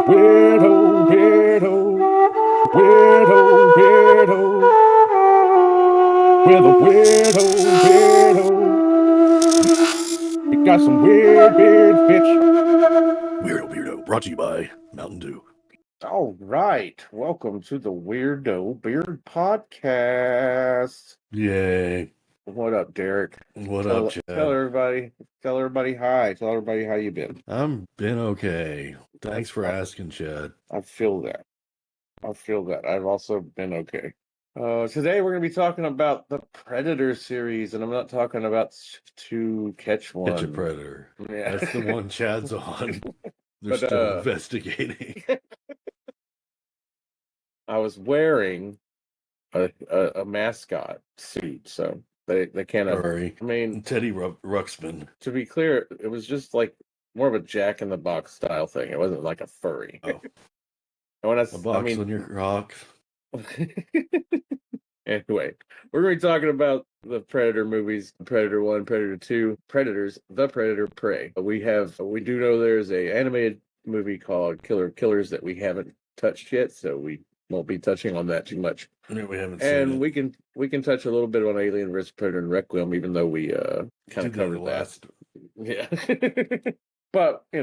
Weirdo, weirdo, weirdo, weirdo. We're the weirdo, weirdo. We got some weird beards, bitch. Weirdo, brought to you by Mountain Dew. All right. Welcome to the Weirdo Beard Podcast. Yay. What up, Derek? What up, Tell Chad? everybody hi. Tell everybody how you been. I'm been okay. Thanks That's for awesome. asking, Chad. I feel that. I feel that. I've also been okay. Today we're going to be talking about the Predator series, and I'm not talking about To Catch Catch a One. Predator. Yeah. That's the one Chad's on. They're But still investigating. I was wearing a mascot suit, so they kind of. Sorry. I mean, Teddy Ruxpin. to be clear, it was just like more of a Jack in the Box style thing. It wasn't like a furry. Oh, And when a I box mean, on your rock. anyway, we're going to be talking about the Predator movies, Predator 1, Predator 2, Predators, The Predator Prey. We do know there's a animated movie called Killers that we haven't touched yet, so we won't be touching on that too much. I mean, we haven't seen And it. we can touch a little bit on Alien vs Predator and Requiem, even though we kind of Did that covered that. last. Yeah. But they're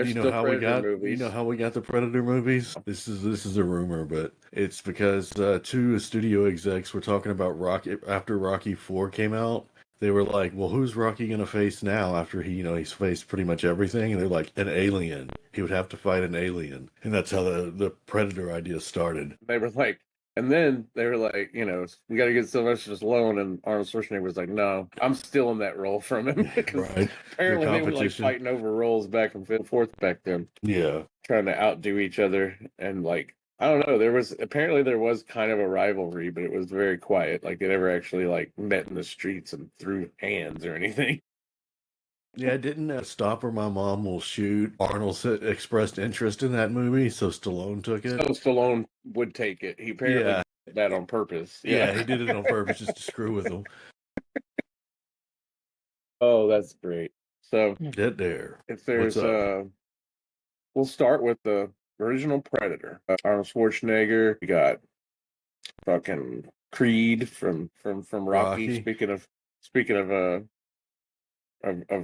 You know still how we Predator got you know movies. how we got the Predator movies? This is a rumor, but it's because two studio execs were talking about Rocky after Rocky 4 came out. They were like, "Well, who's Rocky gonna face now after he's faced pretty much everything?" And they're like, "An alien. He would have to fight an alien." And that's how the Predator idea started. They were like, and then they were like, we got to get Sylvester Stallone, and Arnold Schwarzenegger was like, no, I'm still in that role from him because Right. Their apparently they were like competition. fighting over roles back and forth back then, Yeah. trying to outdo each other, and like I don't know, there was kind of a rivalry, but it was very quiet. Like they never actually like met in the streets and threw hands or anything. Yeah, didn't Stop or My Mom Will Shoot? Arnold expressed interest in that movie, so Stallone took So it. Stallone would take it. He apparently Yeah, did that on purpose. yeah, Yeah. he did it on purpose just to screw with them. Oh, that's great. So Get there. if What's there's up? we'll start with the original Predator. Arnold Schwarzenegger. We got fucking Creed from Rocky. Rocky? Speaking of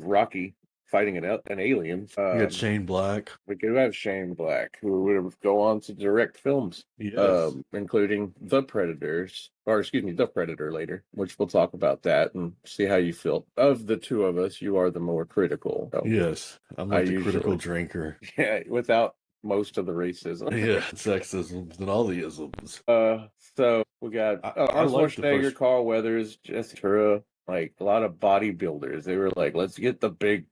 Rocky fighting an alien. You got Shane Black? We could have Shane Black, who would go on to direct films, Yes. including The Predators, or excuse me, The Predator later, which we'll talk about that and see how you feel. Of the two of us, you are the more critical. So Yes. I'm I like the critical usually, drinker. yeah, without most of the racism. Yeah, sexisms and all the isms. So we got I Arnold like the Schwarzenegger, first. Carl Weathers, Jesse Ventura, like a lot of bodybuilders. They were like, let's get the big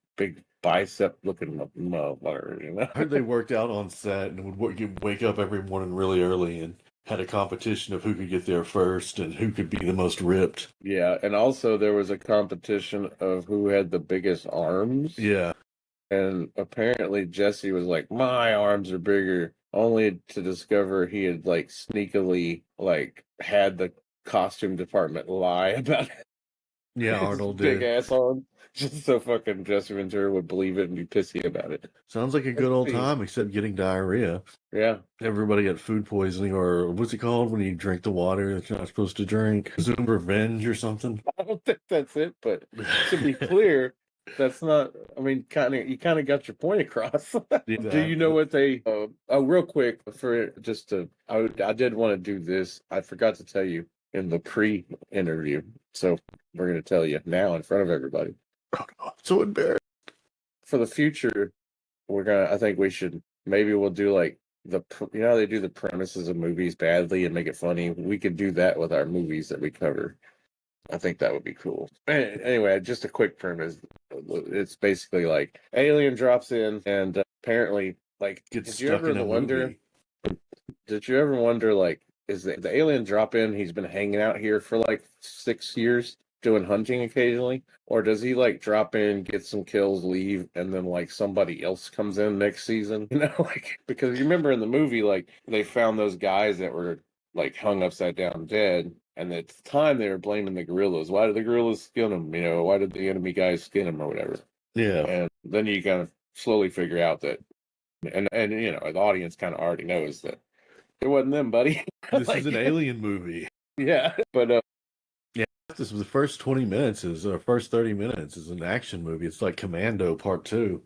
bicep looking motherfucker, I heard they worked out on set and would wake up every morning really early and had a competition of who could get there first and who could be the most ripped. Yeah, and also there was a competition of who had the biggest arms. Yeah. And apparently Jesse was like, my arms are bigger, only to discover he had like sneakily like had the costume department lie about Yeah, his Arnold big did. ass arm, just so fucking Jesse Ventura would believe it and be pissy about it. Sounds like a That's good old pretty, time, except getting diarrhea. yeah. Everybody got food poisoning, or what's it called when you drink the water that you're not supposed to drink? Zoom revenge or something? I don't think that's it, but to be clear, that's not. I mean, you kind of got your point across. Do you know Exactly. what they? Oh, real quick for just to, I did want to do this. I forgot to tell you in the pre-interview, so we're gonna tell you now in front of everybody. Oh, no, I'm so embarrassed. For the future, I think we should. Maybe we'll do like how they do the premises of movies badly and make it funny. We could do that with our movies that we cover. I think that would be cool. Anyway, just a quick premise. It's basically like alien drops in, and apparently, like, Get stuck in a movie. did you ever wonder, like, is the alien drop in? He's been hanging out here for like 6 years, doing hunting occasionally, or does he like drop in, get some kills, leave, and then like somebody else comes in next season? Like because you remember in the movie, like they found those guys that were like hung upside down dead. And at the time, they were blaming the gorillas. Why did the gorillas skin them? Why did the enemy guys skin them or whatever? Yeah. And then you kind of slowly figure out that And you know, the audience kind of already knows that it wasn't them, buddy. This is Like, an alien movie. yeah, but Yeah, this was the first 20 minutes is first 30 minutes is an action movie. It's like Commando Part 2.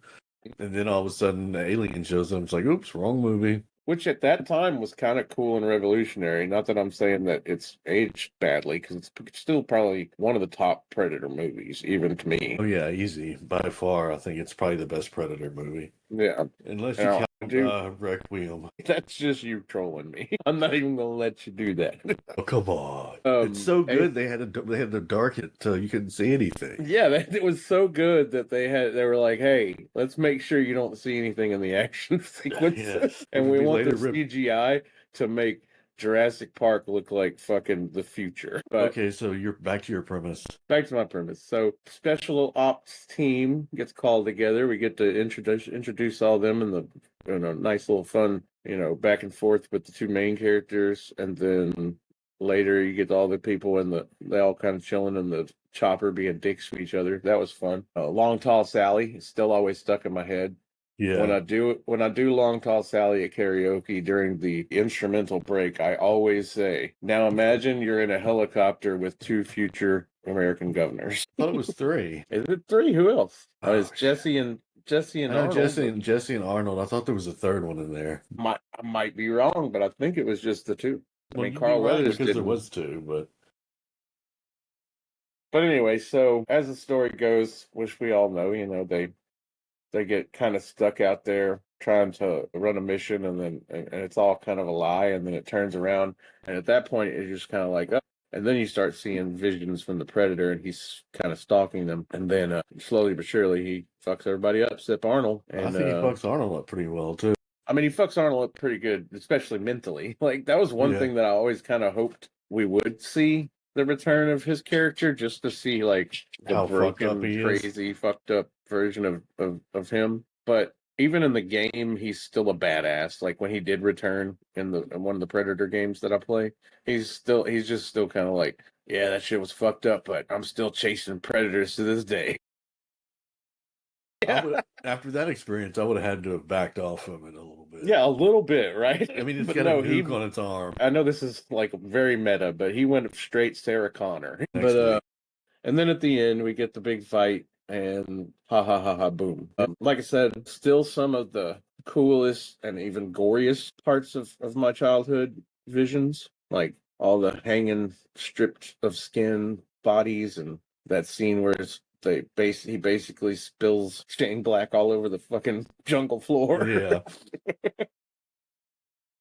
And then all of a sudden the alien shows up. It's like, oops, wrong movie. which at that time was kind of cool and revolutionary. Not that I'm saying that it's aged badly, because it's still probably one of the top Predator movies, even to me. Oh yeah, easy. By far, I think it's probably the best Predator movie. Yeah. Unless you Now, count I do. Requiem. That's just you trolling me. I'm not even gonna let you do that. Oh, come on. It's so good. They had the dark it so you couldn't see anything. Yeah, it was so good that they were like, "Hey, let's make sure you don't see anything in the action sequences, Yes. and Would we be want the later ripped. CGI to make Jurassic Park look like fucking the future." But Okay, so you're back to your premise. back to my premise. So, special ops team gets called together. We get to introduce all them in a nice little fun, you know, back and forth with the two main characters, and then later you get all the people they all kind of chilling in the chopper being dicks to each other. That was fun. Long Tall Sally is still always stuck in my head. Yeah. When I do Long Tall Sally at karaoke during the instrumental break, I always say, "Now imagine you're in a helicopter with two future American governors." I thought it was 3. Is it three? Who else? Oh, Oh, it's Jesse I and know Arnold. But Jesse and Arnold. I thought there was a third one in there. I might be wrong, but I think it was just the two. I Well, mean, you'd be Carl right Weathers because there didn't. was 2, but But anyway, so as the story goes, which we all know, you know, they get kind of stuck out there trying to run a mission, and it's all kind of a lie, and then it turns around, and at that point it's just kind of like, oh. And then you start seeing visions from the Predator, and he's kind of stalking them, and then slowly but surely he fucks everybody up, except Arnold. I And think he fucks Arnold up pretty well too. I mean, he fucks Arnold up pretty good, especially mentally. Like, that was one Yeah. thing that I always kind of hoped we would see the return of his character, just to see like the How fucked up broken, he is. crazy, fucked up version of him. But even in the game, he's still a badass. Like when he did return in one of the Predator games that I play, he's just still kind of like, yeah, that shit was fucked up, but I'm still chasing predators to this day. I Yeah. would after that experience, I would have had to have backed off from it a little bit. Yeah, a little bit, right? I mean, it's But got a no, nuke on its arm. I know this is like very meta, but he went straight Sarah Connor. Next week. And then at the end we get the big fight, and ha ha ha ha boom. Like I said, still some of the coolest and even goriest parts of my childhood visions, like all the hanging stripped of skin bodies, and that scene where he basically spills stained black all over the fucking jungle floor. Yeah.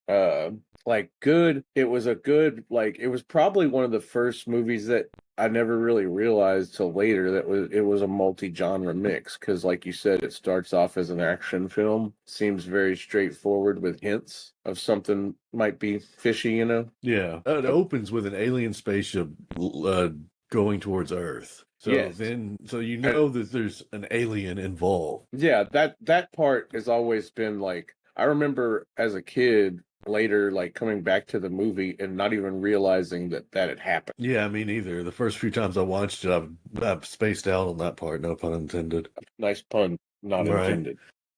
uh like good it was a good, like, it was probably one of the first movies that I never really realized till later that it was a multi-genre mix, because like you said, it starts off as an action film, seems very straightforward with hints of something might be fishy, you know. Yeah. It opens with an alien spaceship going towards Earth. Yes. So you know that there's an alien involved. Yeah, that part has always been like, I remember as a kid later like coming back to the movie and not even realizing that had happened. Yeah, me neither. The first few times I watched it, I've spaced out on that part. No pun intended. Nice pun, not Right. intended.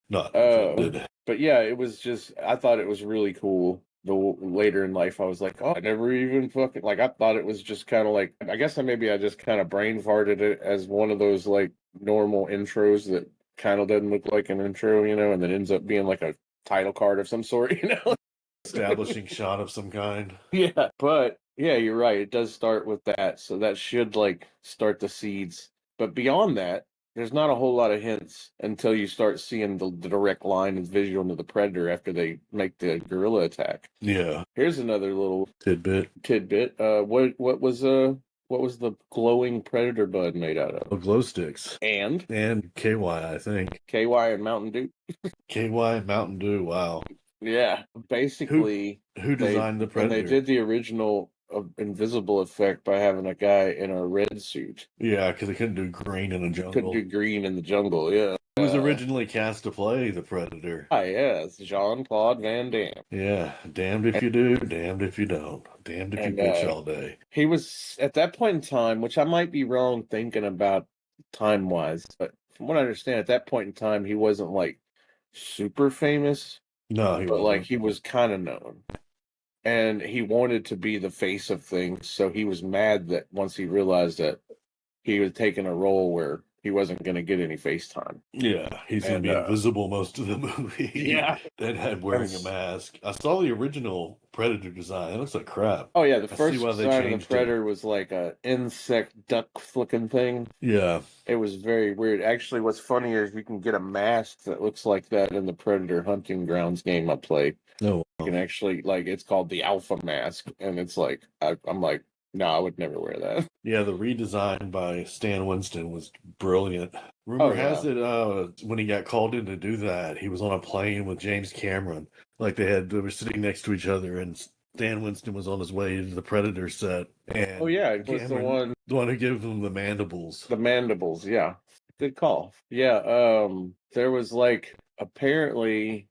Not Uh, intended. but yeah, it was just, I thought it was really cool. Later in life, I was like, oh, I never even fucking, like, I thought it was just kind of like, I guess I just kind of brain farted it as one of those like normal intros that kind of doesn't look like an intro, you know, and then ends up being like a title card of some sort, you know? Establishing shot of some kind. Yeah, but yeah, you're right. It does start with that, so that should like start the seeds. But beyond that, there's not a whole lot of hints until you start seeing the direct line and visual to the predator after they make the gorilla attack. Yeah. Here's another little Tidbit. tidbit. What was the glowing predator bud made out of? Oh, glow sticks. And And KY, I think. KY and Mountain Dew. KY Mountain Dew. Wow. Yeah, basically, Who designed the when they Predator? did the original invisible effect by having a guy in a red suit, Yeah, because they couldn't do green in a could jungle. do green in the jungle. Yeah, Who was originally cast to play the Predator? yes, Jean-Claude Van Damme. Yeah, damned if you do, damned if you don't. Damned if you And bitch all day. he was at that point in time, which I might be wrong thinking about time wise, but from what I understand, at that point in time, he wasn't like super famous, No, he but like wasn't. he was kind of known. And he wanted to be the face of things, so he was mad that once he realized that he was taking a role where he wasn't going to get any face time. Yeah, he's gonna And be invisible most of the movie. yeah, That had and wearing a mask. I saw the original Predator design. It looks like crap. oh yeah, the I see first why they design of the changed it. Predator was like a insect duck looking thing. Yeah. It was very weird. Actually, what's funny is you can get a mask that looks like that in the Predator Hunting Grounds game I play. Oh You wow. can actually like it's called the Alpha Mask, and it's like I'm like, no, I would never wear that. Yeah, the redesign by Stan Winston was brilliant. Oh Rumor has yeah. it, when he got called in to do that, he was on a plane with James Cameron. Like they were sitting next to each other, and Stan Winston was on his way to the Predator set, Oh and yeah, it was Cameron, the one who gave him the mandibles. the mandibles. Yeah, good call. Yeah. There was like apparently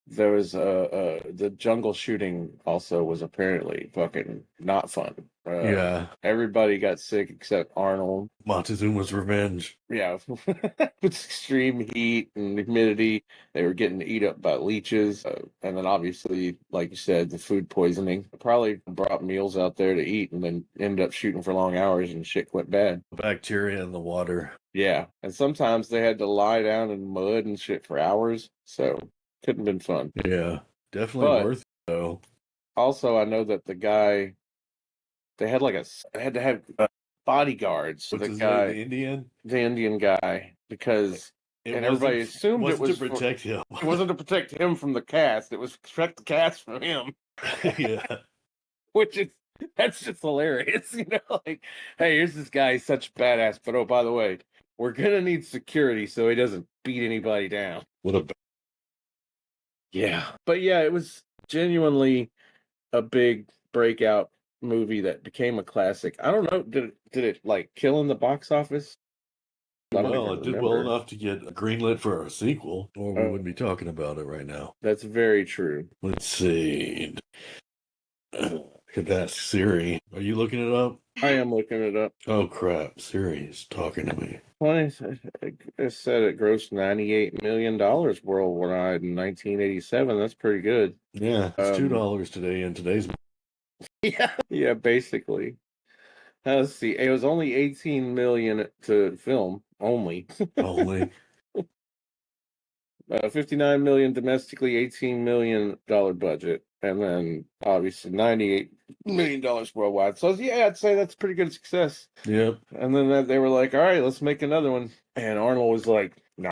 there was the jungle shooting also was apparently fucking not fun. Yeah, Everybody got sick except Arnold. Montezuma's Revenge. Yeah, with extreme heat and humidity, they were getting eat up by leeches, and then obviously, like you said, the food poisoning. Probably brought meals out there to eat, and then ended up shooting for long hours, and shit went bad. Bacteria in the water. Yeah, and sometimes they had to lie down in mud and shit for hours, so couldn't have been fun. Yeah, definitely But worth it, though. also, I know that the guy they had like they had to have bodyguards. What's The his name? guy, The Indian? the Indian guy, because It and everybody assumed it wasn't to was for protect him. it wasn't to protect him from the cast. It was to protect the cast from him, Yeah. which is that's just hilarious. Like, hey, here's this guy, he's such a badass, but oh, by the way, we're gonna need security so he doesn't beat anybody down. What a Yeah, but yeah, it was genuinely a big breakout movie that became a classic. I don't know, did it like kill in the box office? I don't well, even it did well remember. enough to get greenlit for a sequel, or we Oh, wouldn't be talking about it right now. that's very true. Let's see. Could ask Siri. Are you looking it up? I am looking it up. Oh crap, Siri is talking to me. Funny, it said it grossed $98 million worldwide in 1987. That's pretty good. Yeah, it's $2 today in today's Yeah, yeah, basically. Let's see. It was only 18 million to film only. only. 59 million domestically, $18 million budget, and then obviously $98 million worldwide. So yeah, I'd say that's pretty good success. Yep. And then they were like, "All right, let's make another one." And Arnold was like, "Nah,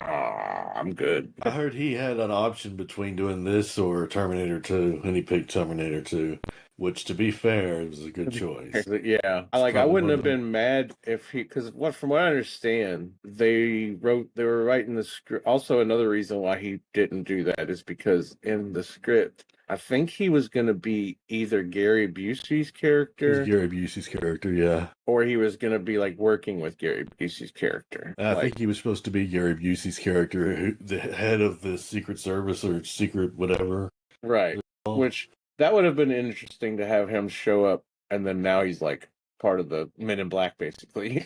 I'm good." I heard he had an option between doing this or Terminator 2, and he picked Terminator 2, which, to be fair, was a good choice. Yeah, It's I probably wouldn't one have of the been mad if he, because from what I understand, they were writing the script. Also, another reason why he didn't do that is because in the script, I think he was going to be either Gary Busey's He's character Gary Busey's character, yeah. or he was going to be like working with Gary Busey's character. I Like, think he was supposed to be Gary Busey's character, the head of the Secret Service or Secret whatever. right, which that would have been interesting to have him show up, and then now he's like part of the Men in Black, basically.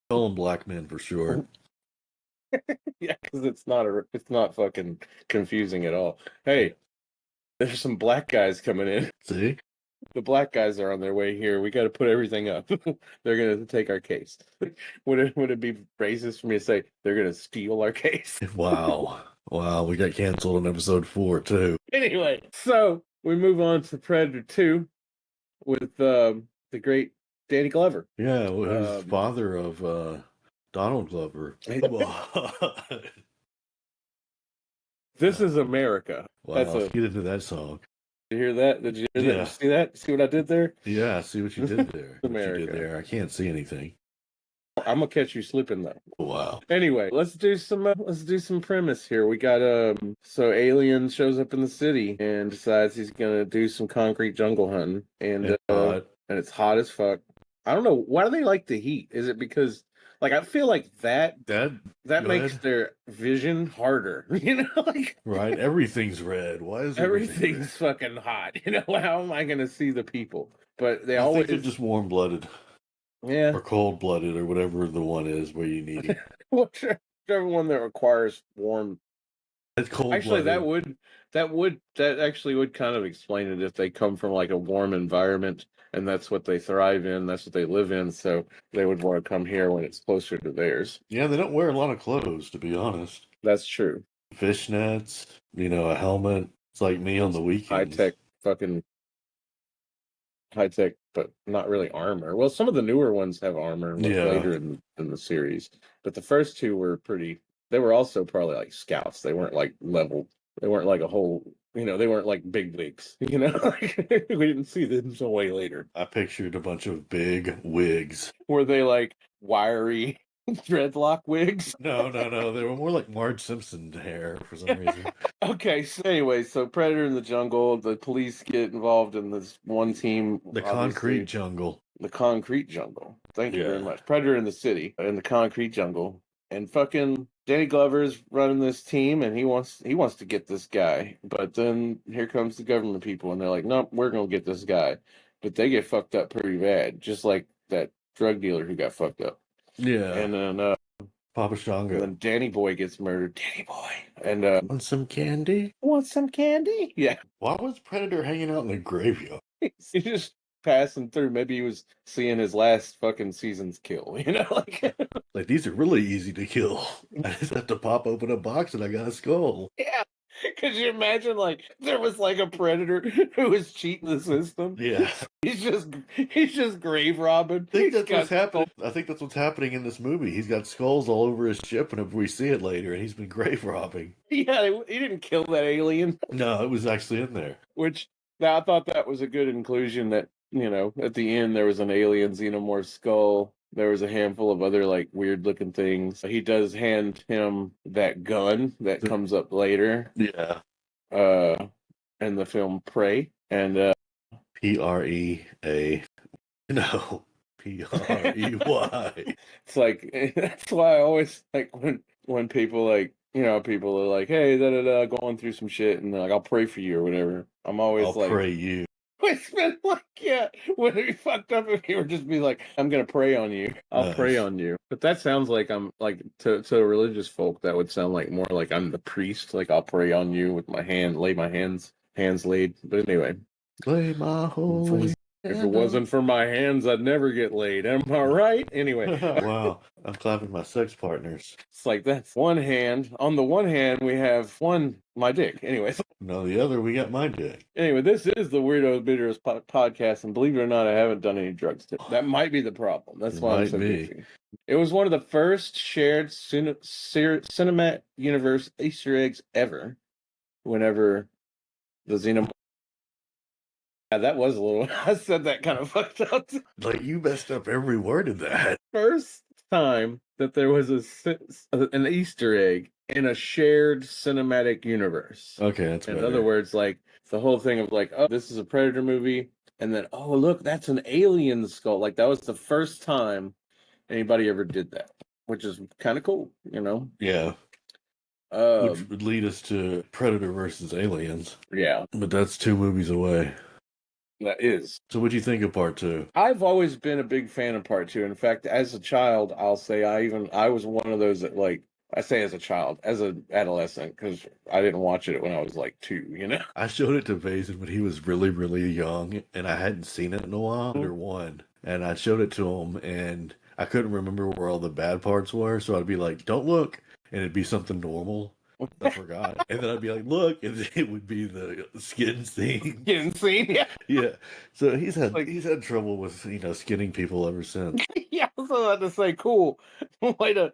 Call him Black Men for sure. Yeah, because it's not fucking confusing at all. Hey, there's some black guys coming in. See? The black guys are on their way here. We got to put everything up. They're gonna take our case. Would it be racist for me to say they're gonna steal our case? Wow. Wow, we got canceled on episode 4 too. Anyway, so we move on to Predator 2 with the great Danny Glover. Yeah, who's father of Donald Glover. This is America. Wow, That's let's get into that song. Did you hear that? Did you hear that? Yeah. You see that? See what I did there? Yeah, I see what you did there. What you America. did there. I can't see anything. I'm gonna catch you slipping though. Wow. Anyway, let's do some premise here. We got so alien shows up in the city and decides he's gonna do some concrete jungle hunting, and it's hot as fuck. I don't know, why do they like the heat? Is it because like I feel like that makes their vision harder, like right, everything's red. Why is everything's fucking hot? How am I gonna see the people? But they I always think they're just warm-blooded. Yeah. Or cold-blooded, or whatever the one is where you need it. Whichever one that requires warm That's cold Actually, blooded. that actually would kind of explain it if they come from like a warm environment and that's what they thrive in, that's what they live in, so they would want to come here when it's closer to theirs. Yeah, they don't wear a lot of clothes, to be honest. That's true. Fishnets, a helmet. It's like me on the High weekends. tech fucking high tech, but not really armor. Well, some of the newer ones have armor Yeah. later in the series, but the first two were pretty. They were also probably like scouts. They weren't like level. They weren't like a whole. They weren't like big wigs. Like, we didn't see them until way later. I pictured a bunch of big wigs. Were they like wiry dreadlock wigs? No, no, no. They were more like Marge Simpson hair for some reason. Okay, so anyway, so Predator in the jungle, the police get involved in this one team, The concrete obviously. jungle. The concrete jungle. Thank you very Yeah. much. Predator in the city, in the concrete jungle. And fucking Danny Glover's running this team and he wants to get this guy. But then here comes the government people and they're like, nope, we're gonna get this guy. But they get fucked up pretty bad, just like that drug dealer who got fucked up. Yeah. And then Papa and Shango. then Danny Boy gets murdered. Danny Boy. And Want some candy? want some candy? Yeah. Why was Predator hanging out in the graveyard? He's just passing through. Maybe he was seeing his last fucking season's kill, like Like, these are really easy to kill. I just have to pop open a box and I got a skull. yeah. Could you imagine like there was like a predator who was cheating the system? Yeah. He's just grave robbing. I think He's that's what's got happening. I think that's what's happening in this movie. He's got skulls all over his ship whenever we see it later, and he's been grave robbing. yeah, he didn't kill that alien, No, it was actually in there. which now I thought that was a good inclusion that, at the end there was an alien xenomorph skull. There was a handful of other like weird looking things. He does hand him that gun that comes up later, Yeah. in the film Prey. And P-R-E-A. No. P-R-E-Y. it's like that's why I always like when people like people are like, hey, da da da, going through some shit, and they're like, I'll pray for you or whatever. I'm always I'll like, pray you. it's been like, yeah, when he fucked up, if he would just be like, I'm gonna pray on you, I'll pray Nice. on you. But that sounds like I'm like to religious folk, that would sound like more like I'm the priest, like I'll pray on you with my hand, lay my hands laid. But anyway, Lay my holy if it hand wasn't for my hands, I'd never get laid. Am I right? Anyway, Wow. I'm clapping my sex partners. it's like that's one hand. On the one hand, we have my dick. Anyways, No, the other, we got my dick. anyway, this is the Weirdo Bitters podcast, and believe it or not, I haven't done any drugs today. That might be the problem. That's It why I'm might so be. goofy. It was one of the first shared cinematic universe Easter eggs ever. Whenever the xenomorph. Yeah, that was a little. I said that kind of fucked up. Like, you messed up every word of that. First time that there was an Easter egg in a shared cinematic universe. Okay, that's In better. other words, like the whole thing of like, oh, this is a Predator movie, and then oh look, that's an alien skull. Like that was the first time anybody ever did that, which is kind of cool, Yeah. Which Um, would lead us to Predator versus Aliens. yeah, But that's 2 movies away. that is. So what'd you think of part 2? I've always been a big fan of part two. In fact, as a child, I'll say I was one of those that like I say as a child, as an adolescent, because I didn't watch it when I was like 2. I showed it to Vason when he was really, really young, and I hadn't seen it in a while. Under one. And I showed it to him, and I couldn't remember where all the bad parts were, so I'd be like, don't look. And it'd be something normal. I forgot. And then I'd be like, look, and it would be the skin scene. Getting seen, yeah, Yeah. So he's Like- had trouble with, skinning people ever since. yeah. I was about to say, cool, way to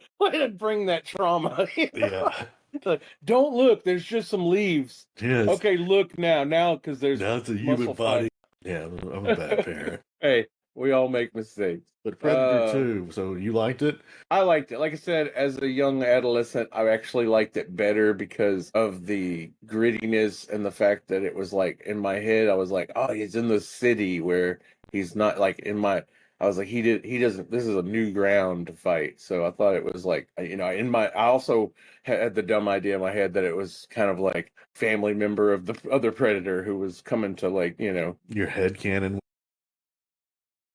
bring that trauma. Yeah. Like, don't look. There's just some leaves. Yes. Okay, look now, because there's Now it's a muscle human body. Yeah, I'm a bad parent. Hey, we all make mistakes. But Predator 2, so you liked it? I liked it. Like I said, as a young adolescent, I actually liked it better because of the grittiness and the fact that it was like in my head, I was like, oh, he's in the city where he's not like I was like, he doesn't, this is a new ground to fight. So I thought it was like, I also had the dumb idea in my head that it was kind of like family member of the other Predator who was coming to like, Your head canon.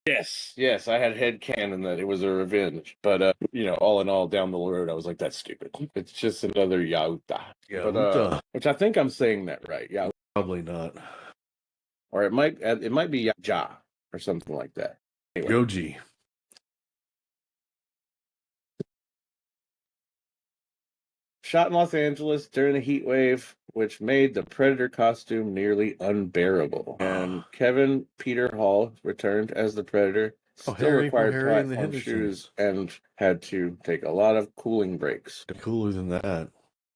Yes, I had headcanon that it was a revenge, but all in all, down the road, I was like, that's stupid. It's just another Yauta. Yeah, But which I think I'm saying that right, yeah, probably not. or it might be Ja or something like that. Anyway, Goji. shot in Los Angeles during a heat wave, which made the Predator costume nearly unbearable. And Kevin Peter Hall returned as the Predator. Oh, Still Harry from required Harry and the platform shoes Hendersons. and had to take a lot of cooling breaks. Cooler than that. It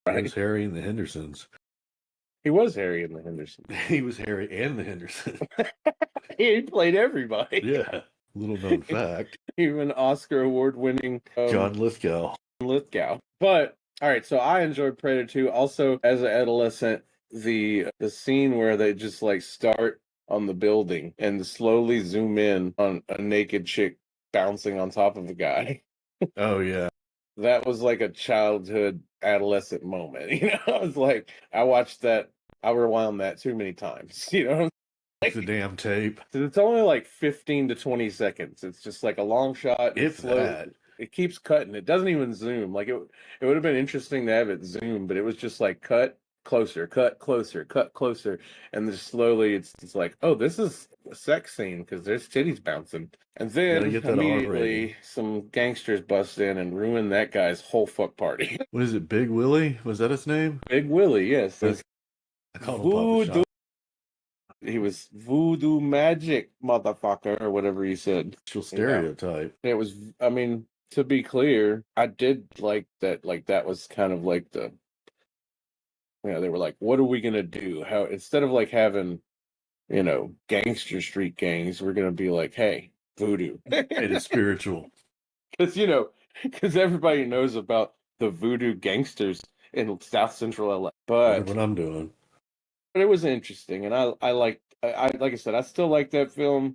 Right? was Harry and the Hendersons. He was Harry in the Henderson. He was Harry and the Hendersons. He played everybody. Yeah. Little known fact. Even Oscar award winning John Lithgow. Lithgow. But all right, so I enjoyed Predator 2. Also, as an adolescent, the scene where they just like start on the building and slowly zoom in on a naked chick bouncing on top of a guy. Oh, yeah. That was like a childhood adolescent moment. I was like, I watched that, I rewound that too many times. Like the damn tape. It's only like 15 to 20 seconds. It's just like a long shot. If that. It keeps cutting. It doesn't even zoom. Like it would have been interesting to have it zoom, but it was just like cut closer, cut closer, cut closer, and then slowly it's like, oh, this is a sex scene because there's titties bouncing, and then get that immediately some gangsters bust in and ruin that guy's whole fuck party. What is it? Big Willie? Was that his name? Big Willie, yes. I called him Papa Voodoo. Shot. He was voodoo magic, motherfucker, or whatever he said. Stereotype. It was, I mean, to be clear, I did like that. Like that was kind of like they were like, what are we gonna do? How instead of like having, gangster street gangs, we're gonna be like, hey, voodoo. It is spiritual. Because everybody knows about the voodoo gangsters in South Central LA. Look But what I'm doing. it was interesting, and I like like I said, I still like that film.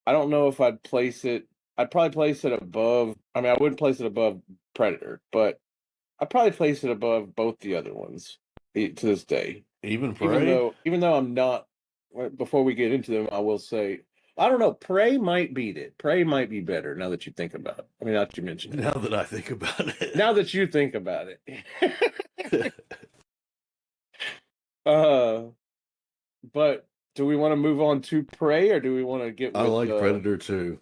I don't know if I'd place it. I'd probably place it above. I mean, I wouldn't place it above Predator, but I'd probably place it above both the other ones to this day. Even Even Prey? though I'm not. Before we get into them, I will say I don't know. Prey might beat it. Prey might be better now that you think about it. I mean, now that you mention it. Now that I think about it. Now that you think about it. But do we want to move on to Prey, or do we want to get with... I like Predator 2.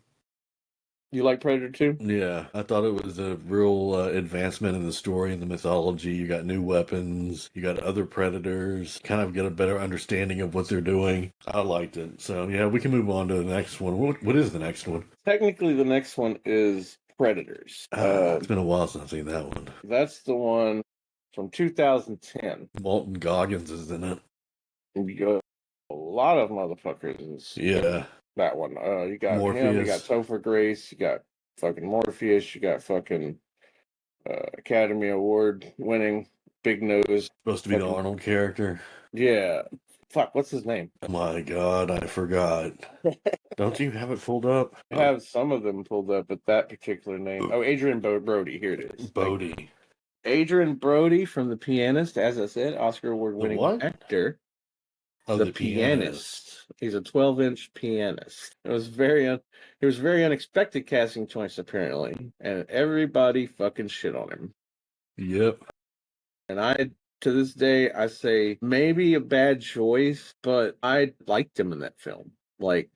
You like Predator 2? Yeah, I thought it was a real advancement in the story and the mythology. You got new weapons, you got other predators, kind of get a better understanding of what they're doing. I liked it. So, yeah, we can move on to the next one. What is the next one? Technically, the next one is Predators. It's been a while since I've seen that one. That's the one from 2010. Walton Goggins is in it. You got a lot of motherfuckers. Yeah. That one. You got Morpheus. him, you got Topher Grace, you got fucking Morpheus, you got fucking Academy Award winning Big Nose. Supposed to be the Arnold character. Yeah. Fuck, what's his name? Oh my God, I forgot. Don't you have it pulled up? I have some of them pulled up, but that particular name. Oh, Adrian Brody. Here it is. Bodie. Adrian Brody from The Pianist, as I said, Oscar Award winning actor. Oh, the pianist. He's a 12-inch pianist. It was very unexpected casting choice apparently, and everybody fucking shit on him. Yep. And to this day, I say maybe a bad choice, but I liked him in that film. Like,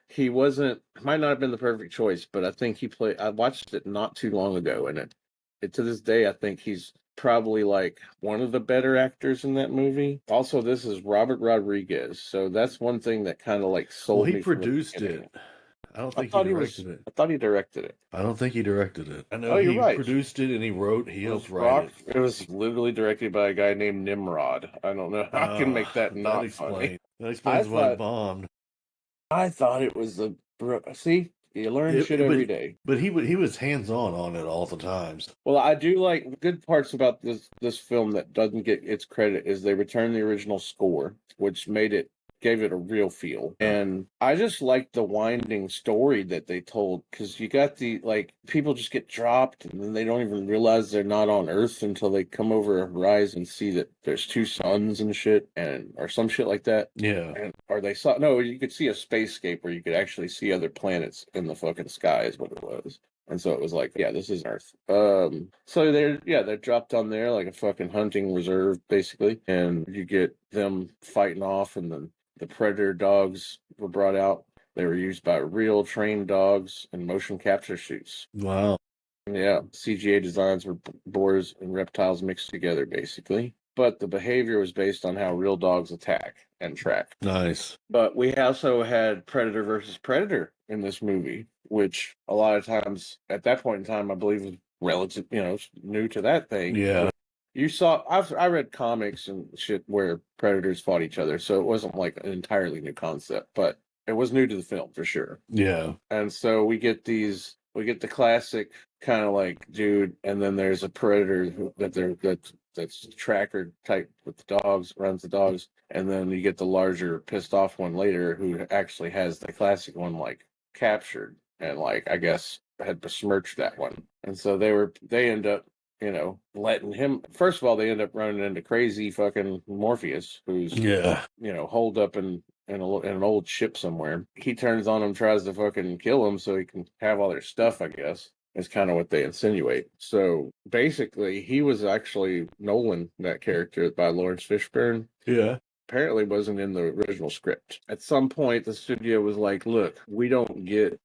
he might not have been the perfect choice, but I think I watched it not too long ago, and it to this day, I think he's probably like one of the better actors in that movie. Also, this is Robert Rodriguez, so that's one thing that kind of like sold me. He produced it. I don't think he directed it. I thought he directed it. I don't think he directed it. I know he produced it and he helped write it. It was literally directed by a guy named Nimrod. I don't know how I can make that not funny. That explains why it bombed. I thought it was see, you learn shit every day. But he was hands-on on it all the times. Well, I do like good parts about this film that doesn't get its credit is they returned the original score, which made it gave it a real feel. And I just liked the winding story that they told, because you got the, like, people just get dropped and then they don't even realize they're not on Earth until they come over a horizon and see that there's two suns and shit, and or some shit like that. Yeah. And or they saw, no, you could see a spacescape where you could actually see other planets in the fucking sky is what it was. And so it was like, yeah, this is Earth. So they're dropped on there like a fucking hunting reserve, basically. And you get them fighting off, and then the predator dogs were brought out. They were used by real trained dogs and motion capture shoots. Wow. Yeah, CGA designs were boars and reptiles mixed together, basically. But the behavior was based on how real dogs attack and track. Nice. But we also had Predator versus Predator in this movie, which a lot of times at that point in time, I believe was relative, new to that thing. Yeah. You saw, I read comics and shit where predators fought each other, so it wasn't like an entirely new concept, but it was new to the film for sure. Yeah. And so we get the classic kind of like dude, and then there's a predator that's tracker type with the dogs, runs the dogs, and then you get the larger pissed off one later who actually has the classic one like captured and like I guess had besmirched that one. And so they end up letting him. First of all, they end up running into crazy fucking Morpheus, who's Yeah. holed up in an old ship somewhere. He turns on him, tries to fucking kill him so he can have all their stuff, I guess. Is kind of what they insinuate. So basically, he was actually Nolan, that character by Lawrence Fishburne. Yeah. Apparently wasn't in the original script. At some point, the studio was like, look, we don't get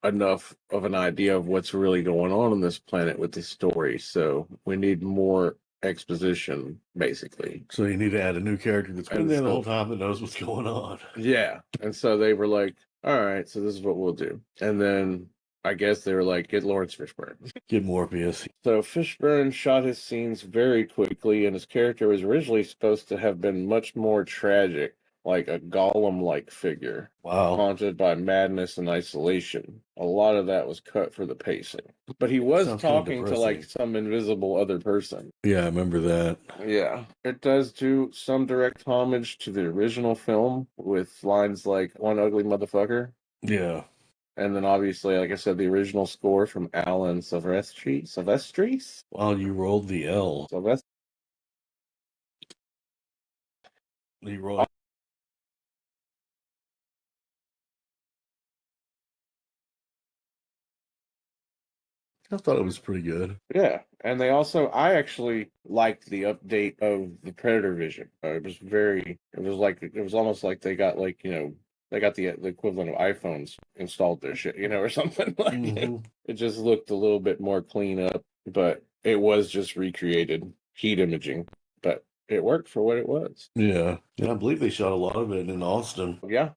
enough of an idea of what's really going on this planet with this story, so we need more exposition, basically. So you need to add a new character that's been there the whole time that knows what's going on. Yeah. And so they were like, all right, so this is what we'll do. And then I guess they were like, get Lawrence Fishburne. Get Morpheus. So Fishburne shot his scenes very quickly, and his character was originally supposed to have been much more tragic, like a Gollum-like figure, Wow. haunted by madness and isolation. A lot of that was cut for the pacing. But he was Sounds kinda talking to like depressing. some invisible other person. Yeah, I remember that. Yeah. It does do some direct homage to the original film with lines like "one ugly motherfucker." Yeah. And then obviously, like I said, the original score from Alan Silvestris? While you rolled the L. Silvestri? You rolled. I thought it was pretty good. Yeah. And I actually liked the update of the Predator Vision. It was almost like they got like, they got the equivalent of iPhones installed their shit, or something like it. It just looked a little bit more clean up, but it was just recreated heat imaging. But it worked for what it was. Yeah. And I believe they shot a lot of it in Austin. Yeah.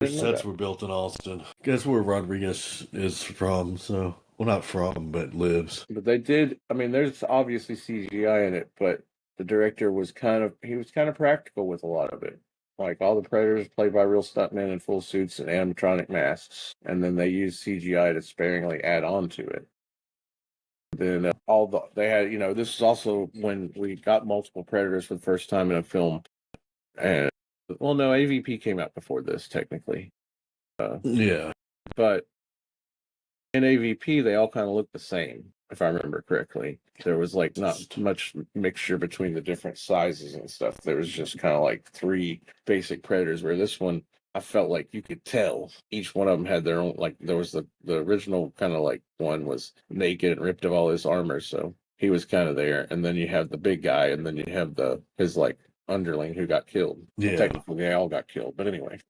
The Didn't know sets that. were built in Austin. Guess where Rodriguez is from, so well not from, but lives. But they did, I mean, there's obviously CGI in it, but the director was kind of practical with a lot of it. Like all the predators played by real stuntmen in full suits and animatronic masks, and then they used CGI to sparingly add on to it. Then they had, this is also when we got multiple predators for the first time in a film. And well, no, AVP came out before this technically. Yeah. But in AVP, they all kind of look the same, if I remember correctly. There was like not much mixture between the different sizes and stuff. There was just kind of like three basic predators, where this one, I felt like you could tell each one of them had their own, like there was the original kind of like one was naked and ripped of all his armor. So he was kind of there. And then you have the big guy, and then you have his like underling who got killed. Yeah. Technically, they all got killed. But anyway.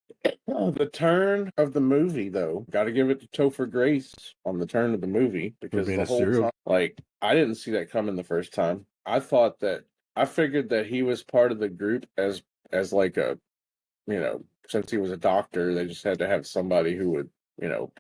The turn of the movie, though, got to give it to Topher Grace on the turn of the movie, because being the a whole serial- time, like, I didn't see that coming the first time. I figured that he was part of the group as like a, since he was a doctor, they just had to have somebody who would,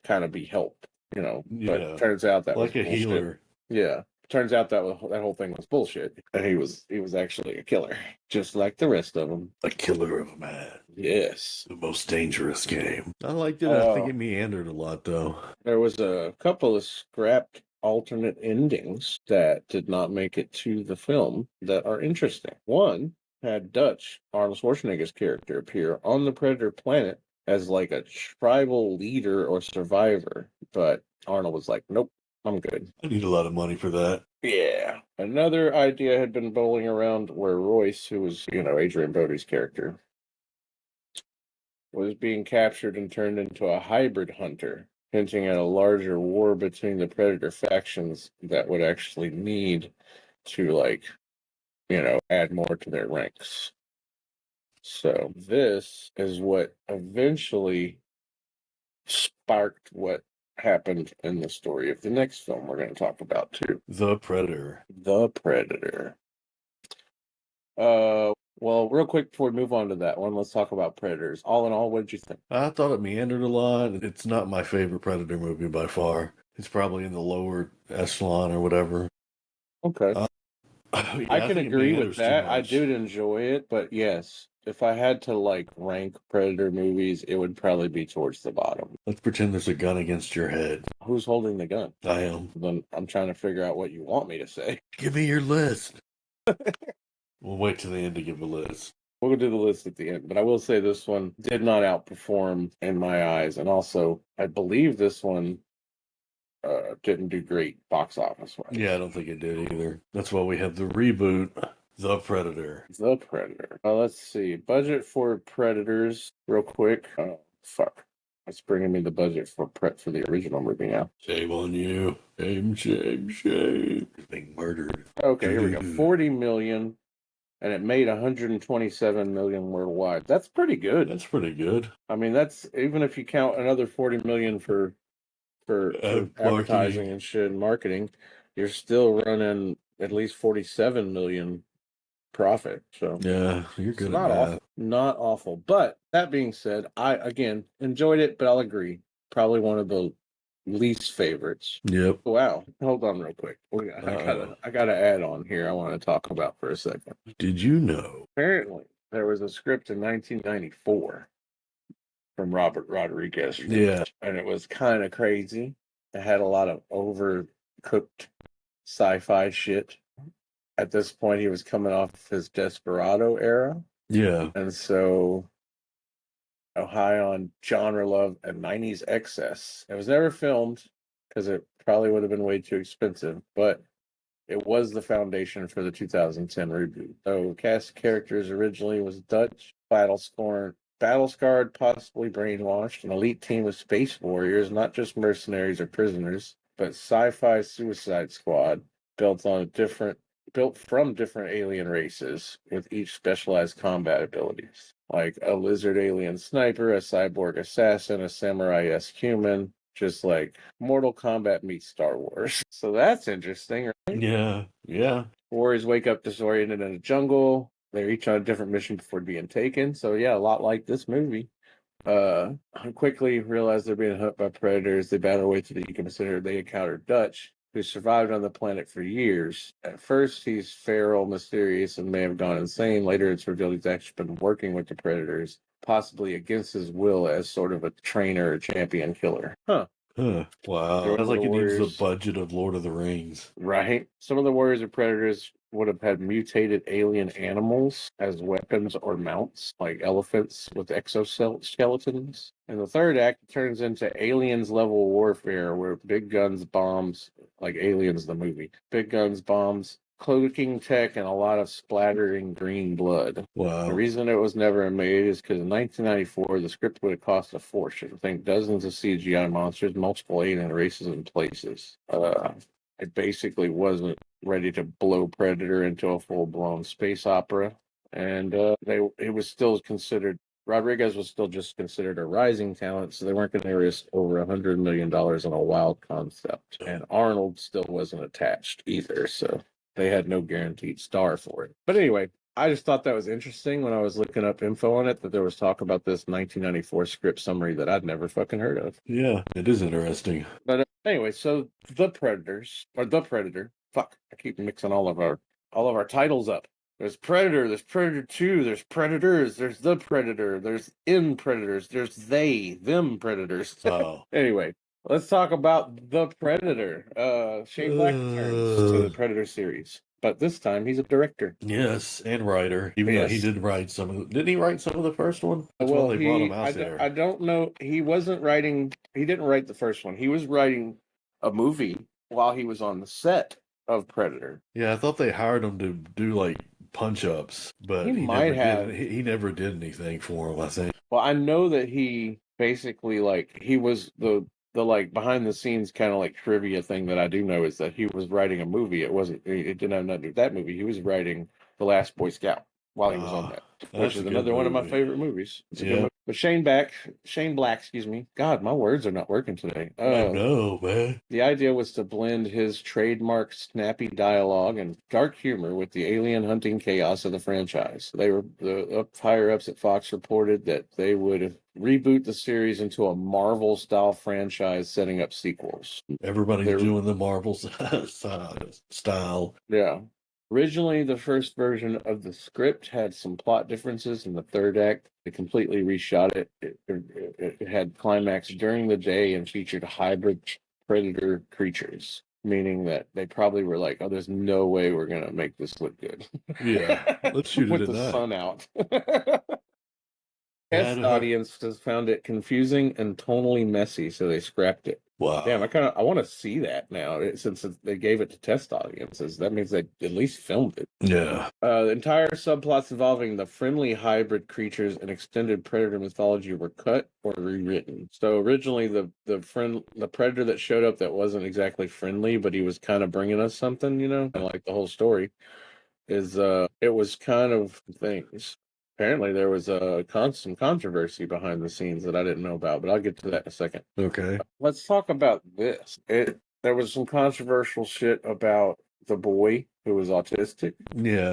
kind of be help, Yeah. But turns out that like was a bullshit. healer. Yeah. Turns out that whole thing was bullshit, and he was actually a killer, just like the rest of them. A killer of a man. Yes. The most dangerous game. I liked it. I think Oh. it meandered a lot, though. There was a couple of scrapped alternate endings that did not make it to the film that are interesting. One had Dutch, Arnold Schwarzenegger's character, appear on the Predator planet as like a tribal leader or survivor. But Arnold was like, nope, I'm good. I need a lot of money for that. Yeah. Another idea had been bowling around where Royce, who was, Adrian Brody's character, was being captured and turned into a hybrid hunter, hinting at a larger war between the Predator factions that would actually need to, like, add more to their ranks. So this is what eventually sparked what happened in the story of the next film we're going to talk about too. The Predator. The Predator. Well, real quick before we move on to that one, let's talk about Predators. All in all, what did you think? I thought it meandered a lot. It's not my favorite Predator movie by far. It's probably in the lower echelon or whatever. Okay. Yeah, I can think it agree with meanders too that. I much. did enjoy it, but yes, if I had to like rank Predator movies, it would probably be towards the bottom. Let's pretend there's a gun against your head. Who's holding the gun? I am. Then I'm trying to figure out what you want me to say. Give me your list. We'll wait till the end to give a list. We'll do the list at the end, but I will say this one did not outperform in my eyes, and also I believe this one didn't do great box office wise. Yeah, I don't think it did either. That's why we have the reboot, The Predator. The Predator. Let's see. Budget for Predators, real quick. Fuck. It's bringing me the budget for the original movie now. Shame on you. Shame, shame, shame. He's being murdered. Okay, here we go. 40 million, and it made 127 million worldwide. That's pretty good. That's pretty good. I mean, that's even if you count another 40 million for advertising and shit and marketing, you're still running at least 47 million profit. So yeah, you're good. Not awful. Not awful. But that being said, I again enjoyed it, but I'll agree. Probably one of the least favorites. Yep. Wow. Hold on real quick. I gotta add on here I want to talk about for a second. Did you know? Apparently there was a script in 1994 from Robert Rodriguez. Yeah. And it was kind of crazy. It had a lot of overcooked sci-fi shit. At this point, he was coming off his Desperado era. Yeah. And so, high on genre love and 90s excess. It was never filmed because it probably would have been way too expensive, but it was the foundation for the 2010 reboot. So, cast characters originally was Dutch, battle-scarred, possibly brainwashed, an elite team of space warriors, not just mercenaries or prisoners, but sci-fi suicide squad built from different alien races with each specialized combat abilities, like a lizard alien sniper, a cyborg assassin, a samurai-esque human, just like Mortal Kombat meets Star Wars. So that's interesting, right? Yeah. Yeah. Warriors wake up disoriented in a jungle. They're each on a different mission before being taken. So yeah, a lot like this movie. Quickly realize they're being hunted by predators. They battle their way through the ecosystem. They encounter Dutch, who survived on the planet for years. At first, he's feral, mysterious, and may have gone insane. Later, it's revealed he's actually been working with the predators, possibly against his will as sort of a trainer or champion killer. Huh. Wow. Sounds like it needs the budget of Lord of the Rings. Right. Some of the warriors and predators would have had mutated alien animals as weapons or mounts, like elephants with exoskeletons. In the third act, it turns into aliens level warfare where big guns, bombs, like Aliens the movie, big guns, bombs, cloaking tech, and a lot of splattering green blood. Wow. The reason it was never made is because in 1994, the script would have cost a fortune. Think dozens of CGI monsters, multiple alien races and places. It basically wasn't ready to blow Predator into a full-blown space opera. And it was still considered, Rodriguez was still just considered a rising talent, so they weren't going to risk over $100 million on a wild concept. And Arnold still wasn't attached either, so they had no guaranteed star for it. But anyway, I just thought that was interesting when I was looking up info on it, that there was talk about this 1994 script summary that I'd never fucking heard of. Yeah, it is interesting. But anyway, so The Predators, or The Predator, fuck, I keep mixing all of our titles up. There's Predator, there's Predator 2, there's Predators, there's The Predator, there's In Predators, there's Them Predators. Oh. Anyway, let's talk about The Predator. Shane Black returns to the Predator series. but this time he's a director. Yes, and writer. Even though he Yes. did write some of the, didn't he write some of the first one? That's why Well, they brought him out there. I don't know. He wasn't writing. He didn't write the first one. He was writing a movie while he was on the set of Predator. Yeah, I thought they hired him to do like punch ups, He but he never might did. have. He never did anything for him, I think. Well, I know that he basically like he was the like behind the scenes kind of like trivia thing that I do know is that he was writing a movie. It wasn't. It didn't have nothing to do with that movie. He was writing The Last Boy Scout while he was on Ah, that, which that's is a good another one of my movie. favorite movies. It's a good Yeah, movie. But Shane Black, excuse me. God, my words are not working today. I know, man. The idea was to blend his trademark snappy dialogue and dark humor with the alien hunting chaos of the franchise. They were the higher ups at Fox reported that they would reboot the series into a Marvel style franchise, setting up sequels. Everybody's They're doing the Marvel style. Yeah. Originally, the first version of the script had some plot differences in the third act. They completely reshot it. It had climax during the day and featured hybrid predator creatures, meaning that they probably were like, oh, there's no way we're going to make this look good Yeah, let's shoot it with at the night. sun out. Yeah, Test audiences found it confusing and tonally messy, so they scrapped it. Damn, wow. I want to see that now. Since they gave it to test audiences, that means they at least filmed it. Yeah, The entire subplots involving the friendly hybrid creatures and extended predator mythology were cut or rewritten. So originally, the predator that showed up that wasn't exactly friendly, but he was kind of bringing us something, and like the whole story is it was kind of things. Apparently, there was some controversy behind the scenes that I didn't know about, but I'll get to that in a second. okay. Let's talk about this. There was some controversial shit about the boy who was autistic, Yeah,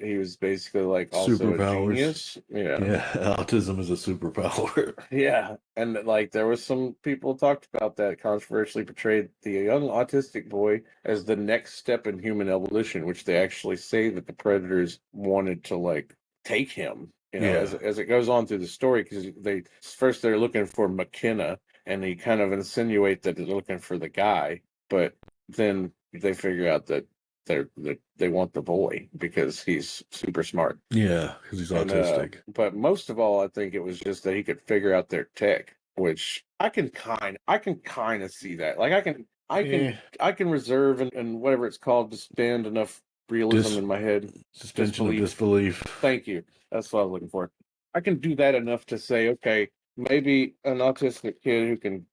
he was basically like also a superpowers. genius. Yeah. Yeah, autism is a superpower. Yeah. And like there was some people talked about that controversially portrayed the young autistic boy as the next step in human evolution, which they actually say that the predators wanted to like take him, Yeah, as it goes on through the story, because they're looking for McKenna and they kind of insinuate that they're looking for the guy, but then they figure out that they want the boy because he's super smart. yeah, because he's And autistic. but most of all, I think it was just that he could figure out their tech, which I can kind of see that. Like Yeah, I can reserve and whatever it's called to stand enough realism dis in my head. suspension of Disbelief. disbelief. Thank you. That's what I was looking for. I can do that enough to say, okay, maybe an autistic kid who can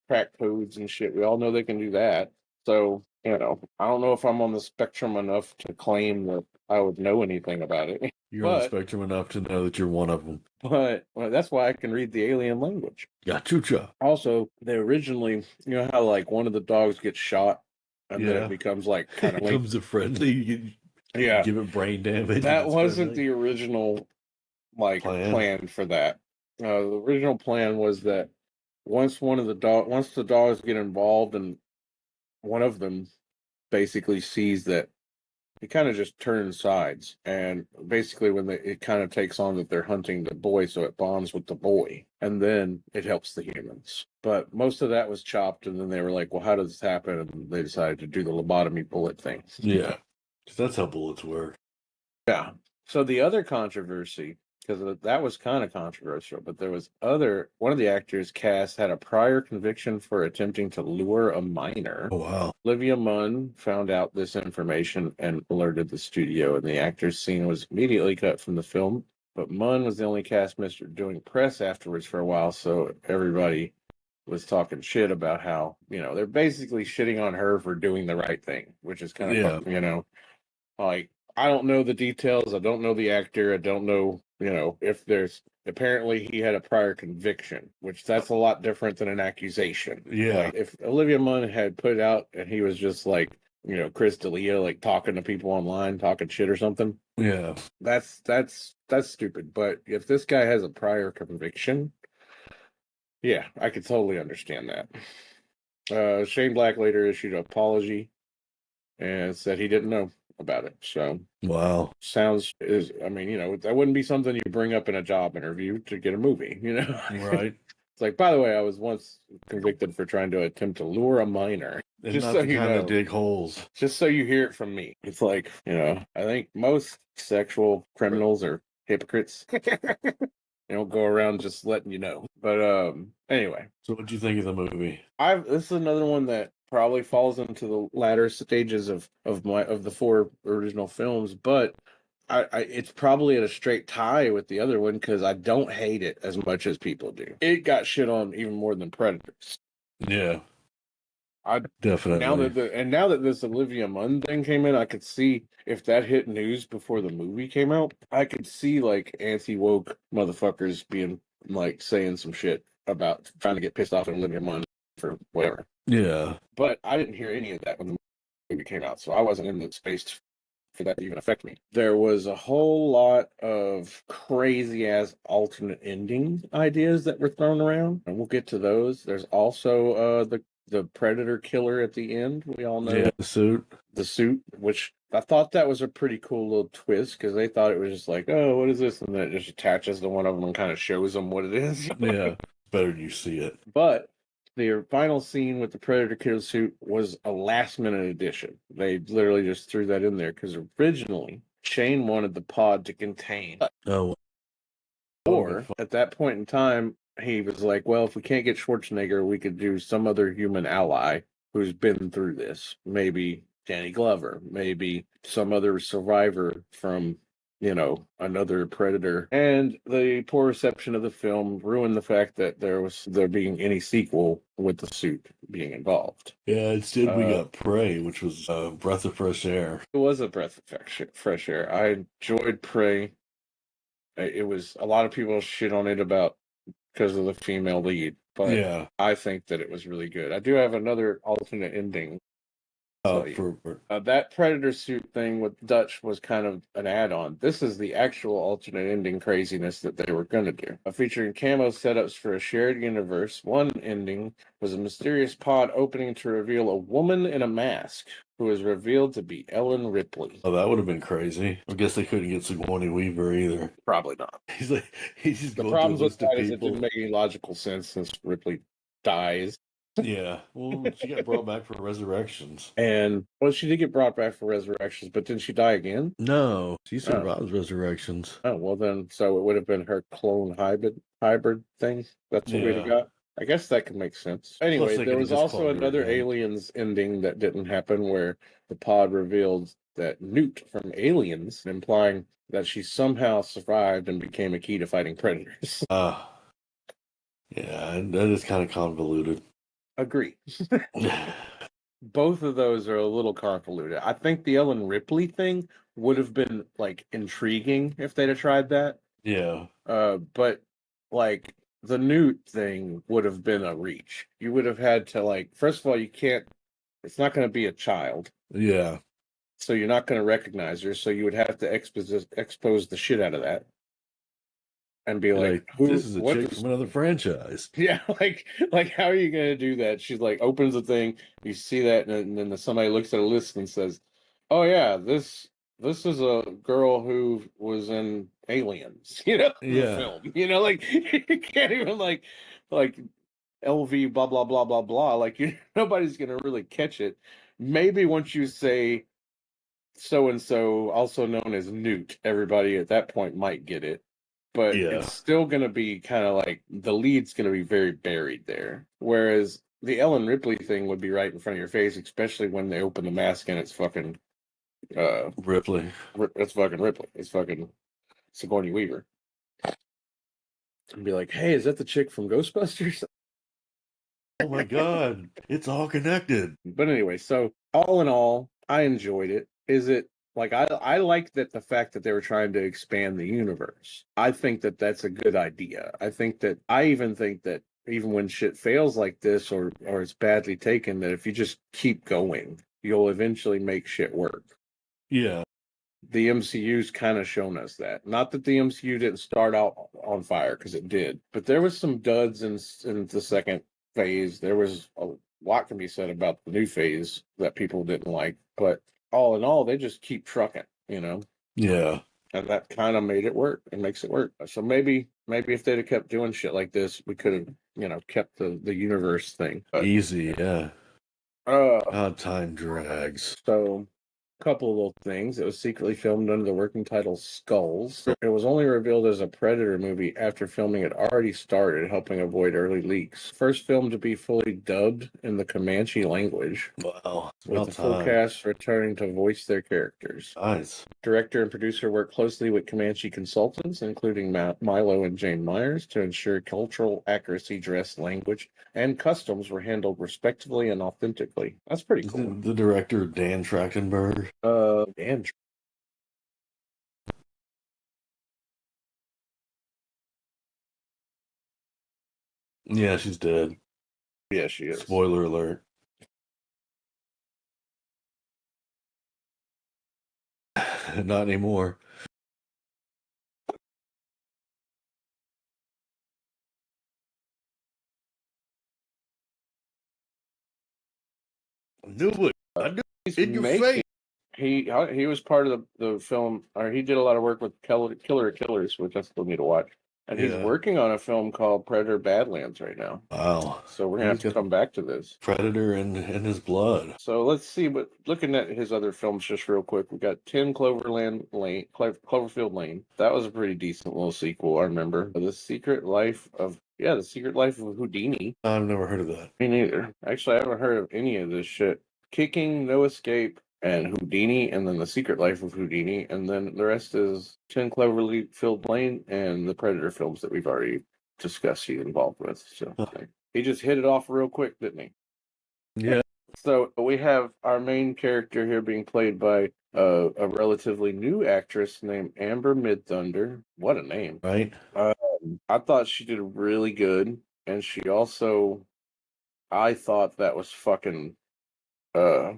crack codes and shit. We all know they can do that. So, I don't know if I'm on the spectrum enough to claim that I would know anything about it. You're on the But spectrum enough to know that you're one of them. well, that's why I can read the alien language. Gachucha. Also, they originally, how like one of the dogs gets shot and then it Yeah. becomes like kind of It like, comes a friendly. You yeah, give it brain damage and that it's wasn't friendly. the original like Plan. plan for that. The original plan was that once the dogs get involved and one of them basically sees that he kind of just turns sides, and basically when it kind of takes on that they're hunting the boy, so it bonds with the boy, and then it helps the humans. But most of that was chopped, and then they were like, "Well, how does this happen?" And they decided to do the lobotomy bullet thing. Yeah. 'Cause that's how bullets work. Yeah. So the other controversy, because that was kind of controversial, but there was one of the actors cast had a prior conviction for attempting to lure a minor. Oh wow. Olivia Munn found out this information and alerted the studio, and the actor's scene was immediately cut from the film. But Munn was the only cast member doing press afterwards for a while, so everybody was talking shit about how, they're basically shitting on her for doing the right thing, which is kind of Yeah. fucking, like, I don't know the details. I don't know the actor. I don't know, if apparently he had a prior conviction, which that's a lot different than an accusation. Yeah. Like if Olivia Munn had put it out and he was just like, Chris D'Elia, like talking to people online, talking shit or something, Yeah. that's stupid. But if this guy has a prior conviction, yeah, I could totally understand that. Shane Black later issued an apology and said he didn't know about it. So Wow. I mean, that wouldn't be something you bring up in a job interview to get a movie, Right. It's like, by the way, I was once convicted for trying to attempt to lure a minor. And Just not so the you kind know. that dig holes. Just so you hear it from me. It's like, I think most sexual criminals are hypocrites. They don't go around just letting you know. But anyway. So what'd you think of the movie? This is another one that probably falls into the latter stages of the four original films, but it's probably at a straight tie with the other one because I don't hate it as much as people do. It got shit on even more than Predators. Yeah, I definitely. now that this Olivia Munn thing came in, I could see if that hit news before the movie came out, I could see like anti-woke motherfuckers being like saying some shit about trying to get pissed off at Olivia Munn for whatever. Yeah. But I didn't hear any of that when the movie came out, so I wasn't in the space for that to even affect me. There was a whole lot of crazy ass alternate ending ideas that were thrown around, and we'll get to those. There's also the predator killer at the end. We all know Yeah, the suit. the suit, which I thought that was a pretty cool little twist because they thought it was just like, oh, what is this? And then it just attaches to one of them and kind of shows them what it is. Yeah. Better than you see it. But the final scene with the Predator kill suit was a last minute addition. They literally just threw that in there because originally Shane wanted the pod to contain. Oh. Or at that point in time, he was like, well, if we can't get Schwarzenegger, we could do some other human ally who's been through this. Maybe Danny Glover, maybe some other survivor from another predator. And the poor reception of the film ruined the fact that there being any sequel with the suit being involved. Yeah, instead we got Prey, which was a breath of fresh air. It was a breath of fresh air. I enjoyed Prey. It was a lot of people shit on it about because of the female lead, but Yeah. I think that it was really good. I do have another alternate ending. That Predator suit thing with Dutch was kind of an add-on. This is the actual alternate ending craziness that they were going to do. Featuring camo setups for a shared universe, one ending was a mysterious pod opening to reveal a woman in a mask who is revealed to be Ellen Ripley. Oh, that would have been crazy. I guess they couldn't get Sigourney Weaver either. Probably not. He's just the going problems through a with list of that is it people. didn't make any logical sense since Ripley dies. Yeah, well, she got brought back for Resurrections. And she did get brought back for Resurrections, but didn't she die again? No, she survives Resurrections. Oh, well then, so it would have been her clone hybrid thing. That's what we'd have got. I guess that could make sense. Anyway, there was also another Aliens ending that didn't happen where the pod revealed that Newt from Aliens, implying that she somehow survived and became a key to fighting predators. Yeah, that is kind of convoluted. Agree. Both of those are a little convoluted. I think the Ellen Ripley thing would have been like intriguing if they'd have tried that. Yeah. But like the Newt thing would have been a reach. You would have had to first of all, it's not going to be a child. Yeah. So you're not going to recognize her. So you would have to expose the shit out of that. And be like, this is a chick from another franchise. Yeah, like how are you gonna do that? She's like opens the thing, you see that, and then somebody looks at a list and says, "Oh yeah, this is a girl who was in Aliens," the film. You can't even like LV blah blah blah blah blah. Nobody's gonna really catch it. Maybe once you say so and so, also known as Newt, everybody at that point might get it. But it's still going to be kind of like the lead's going to be very buried there. Whereas the Ellen Ripley thing would be right in front of your face, especially when they open the mask and it's fucking Ripley. It's fucking Ripley. It's fucking Sigourney Weaver. And be like, hey, is that the chick from Ghostbusters? Oh my God, it's all connected. But anyway, so all in all, I enjoyed it. I like that the fact that they were trying to expand the universe. I think that that's a good idea. I even think that even when shit fails like this or it's badly taken, that if you just keep going, you'll eventually make shit work. Yeah. The MCU's kind of shown us that. Not that the MCU didn't start out on fire, because it did, but there was some duds in the second phase. There was a lot can be said about the new phase that people didn't like, but all in all, they just keep trucking, Yeah. And that kind of made it work. It makes it work. So maybe maybe if they'd have kept doing shit like this, we could have, kept the universe thing. But Easy, yeah. uh, God, time drags. so couple of little things. It was secretly filmed under the working title Skulls. It was only revealed as a Predator movie after filming had already started, helping avoid early leaks. First film to be fully dubbed in the Comanche language, Wow, it's with about the full time. cast returning to voice their characters. Nice. Director and producer worked closely with Comanche consultants, including Milo and Jane Myers, to ensure cultural accuracy, dress, language, and customs were handled respectfully and authentically. That's pretty cool. Isn't the director Dan Trachtenberg? Dan. Yeah, she's dead. Yeah, she is. Spoiler alert. Not anymore. I knew it. I knew it in your face. He was part of the film, or he did a lot of work with Killer Killers, which I still need to watch. And he's Yeah. working on a film called Predator Badlands right now. Wow. So we're gonna have to come back to this. Predator in his blood. So let's see. But looking at his other films just real quick, we got 10 Cloverfield Lane. That was a pretty decent little sequel. I remember The Secret Life of Houdini. I've never heard of that. Me neither. Actually, I haven't heard of any of this shit. Kicking, No Escape, and Houdini, and then The Secret Life of Houdini, and then the rest is 10 Cloverfield Lane and the Predator films that we've already discussed he's involved with. So he just hit it off real quick, didn't he? Yeah. So we have our main character here being played by a relatively new actress named Amber Midthunder. What a name. Right? I thought she did really good, and she also, I thought that was fucking uh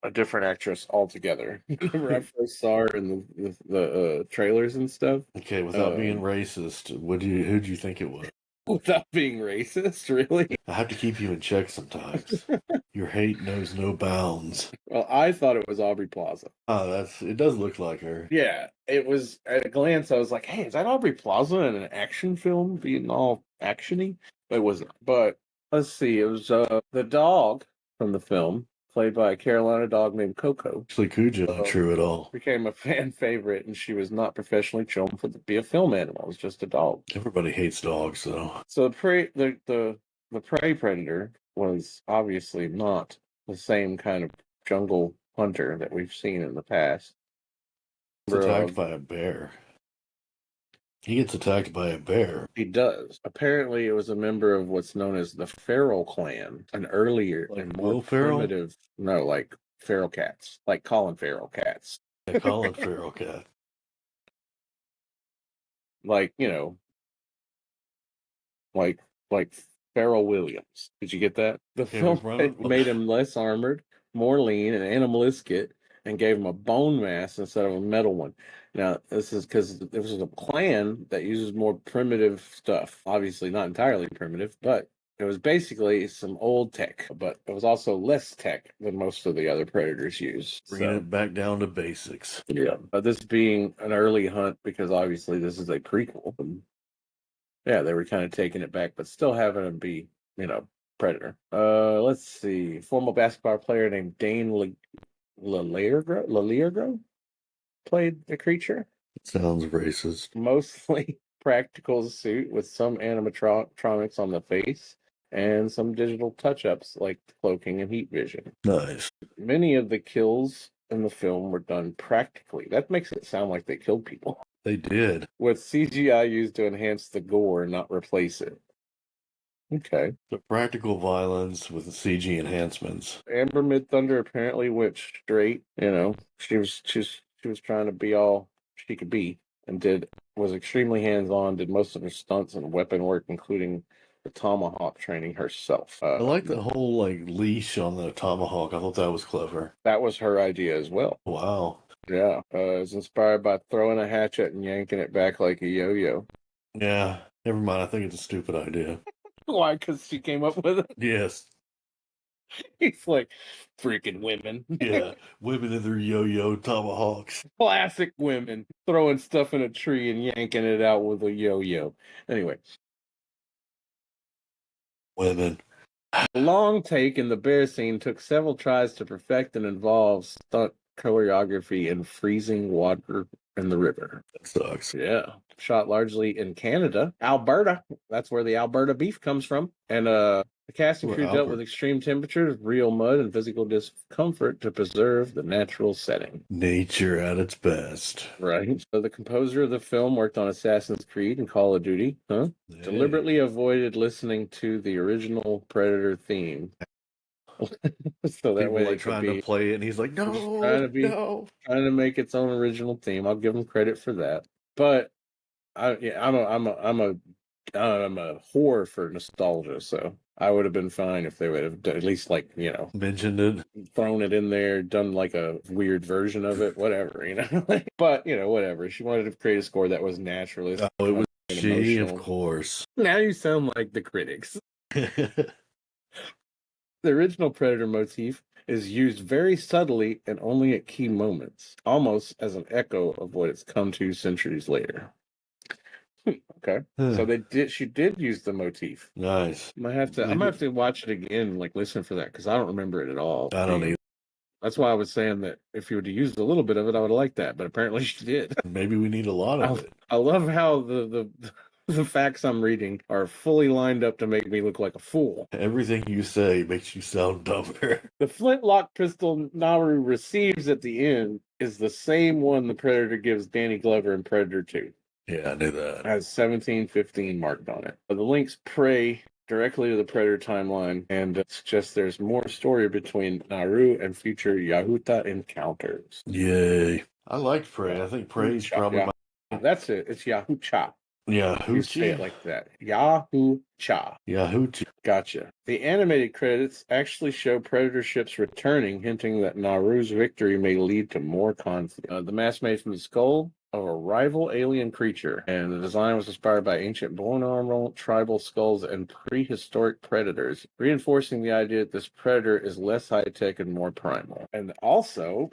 a different actress altogether. Whenever I first saw her in the trailers and stuff. Okay, without being racist, who'd you think it was? Without being racist, really? I have to keep you in check sometimes. Your hate knows no bounds. Well, I thought it was Aubrey Plaza. Oh, it does look like her. Yeah, it was at a glance. I was like, "Hey, is that Aubrey Plaza in an action film, being all actiony?" But it wasn't. But let's see. It was the dog from the film, played by a Carolina dog named Coco. Actually, Cujo isn't true at all. Became a fan favorite, and she was not professionally chosen to be a film animal. It was just a dog. Everybody hates dogs, though. So the prey predator was obviously not the same kind of jungle hunter that we've seen in the past. He's attacked by a bear. He gets attacked by a bear. He does. Apparently, it was a member of what's known as the feral clan, an earlier and more primitive. No, like feral cats, like Colin Feral cats. Yeah, Colin Feral cat. Like like Pharrell Williams. Did you get that? The film made him less armored, more lean, and animalistic, and gave him a bone mass instead of a metal one. Now, this is because this is a clan that uses more primitive stuff. Obviously, not entirely primitive, but it was basically some old tech, but it was also less tech than most of the other predators use. Bringing it back down to basics. Yeah. This being an early hunt, because obviously this is a prequel. Yeah, they were kind of taking it back, but still having him be, Predator. Let's see. Former basketball player named Dane Laliergo played the creature. Sounds racist. Mostly practical suit with some animatronics on the face and some digital touch-ups like cloaking and heat vision. Nice. Many of the kills in the film were done practically. That makes it sound like they killed people. They did. With CGI used to enhance the gore, not replace it. Okay. The practical violence with the CG enhancements. Amber Midthunder apparently went straight. She was trying to be all she could be, and was extremely hands-on. Did most of her stunts and weapon work, including the tomahawk training herself. I like the whole leash on the tomahawk. I thought that was clever. That was her idea as well. Wow. Yeah, it was inspired by throwing a hatchet and yanking it back like a yo-yo. Yeah, never mind. I think it's a stupid idea. Why? Because she came up with it? Yes. He's like, freaking women. Yeah, women in their yo-yo tomahawks. Classic women throwing stuff in a tree and yanking it out with a yo-yo. Anyway, Women. the long take in the bear scene took several tries to perfect and involves stunt choreography in freezing water in the river. That sucks. Yeah. Shot largely in Canada, Alberta. That's where the Alberta beef comes from. And the casting Well, crew dealt with extreme temperatures, real mud, and physical discomfort to preserve the natural setting. nature at its best. Right. So the composer of the film worked on Assassin's Creed and Call of Duty. Huh? Hey. Deliberately avoided listening to the original Predator theme. So that People way like they could trying to be play it, and he's like, just "No, no." trying to make its own original theme. I'll give them credit for that. But I'm a whore for nostalgia, so I would have been fine if they would have at least Mentioned it. thrown it in there, done like a weird version of it, whatever. But whatever. She wanted to create a score that was naturalistic Oh, it was and she, of emotional. course. Now you sound like the critics. The original Predator motif is used very subtly and only at key moments, almost as an echo of what it's come to centuries later. Okay. So she did use the motif. Nice. I'm gonna have to watch it again, like listen for that, because I don't remember it at all. I don't either. That's why I was saying that if you would have used a little bit of it, I would have liked that, but apparently she did. Maybe we need a lot of it. I love how the facts I'm reading are fully lined up to make me look like a fool. Everything you say makes you sound dumber. The flintlock pistol Naru receives at the end is the same one the Predator gives Danny Glover in Predator 2. Yeah, I knew that. It has 1715 marked on it. The links pray directly to the Predator timeline and suggests there's more story between Naru and future Yahuta encounters. Yay. I liked Prey. I think Prey's probably That's it. It's Yahucha. You say it Yahoochie. like that. Yahucha. Yahoochie. Gotcha. The animated credits actually show Predator ships returning, hinting that Naru's victory may lead to more conflict. The mask made from the skull of a rival alien creature, and the design was inspired by ancient bone armor, tribal skulls, and prehistoric predators, reinforcing the idea that this predator is less high-tech and more primal. And also,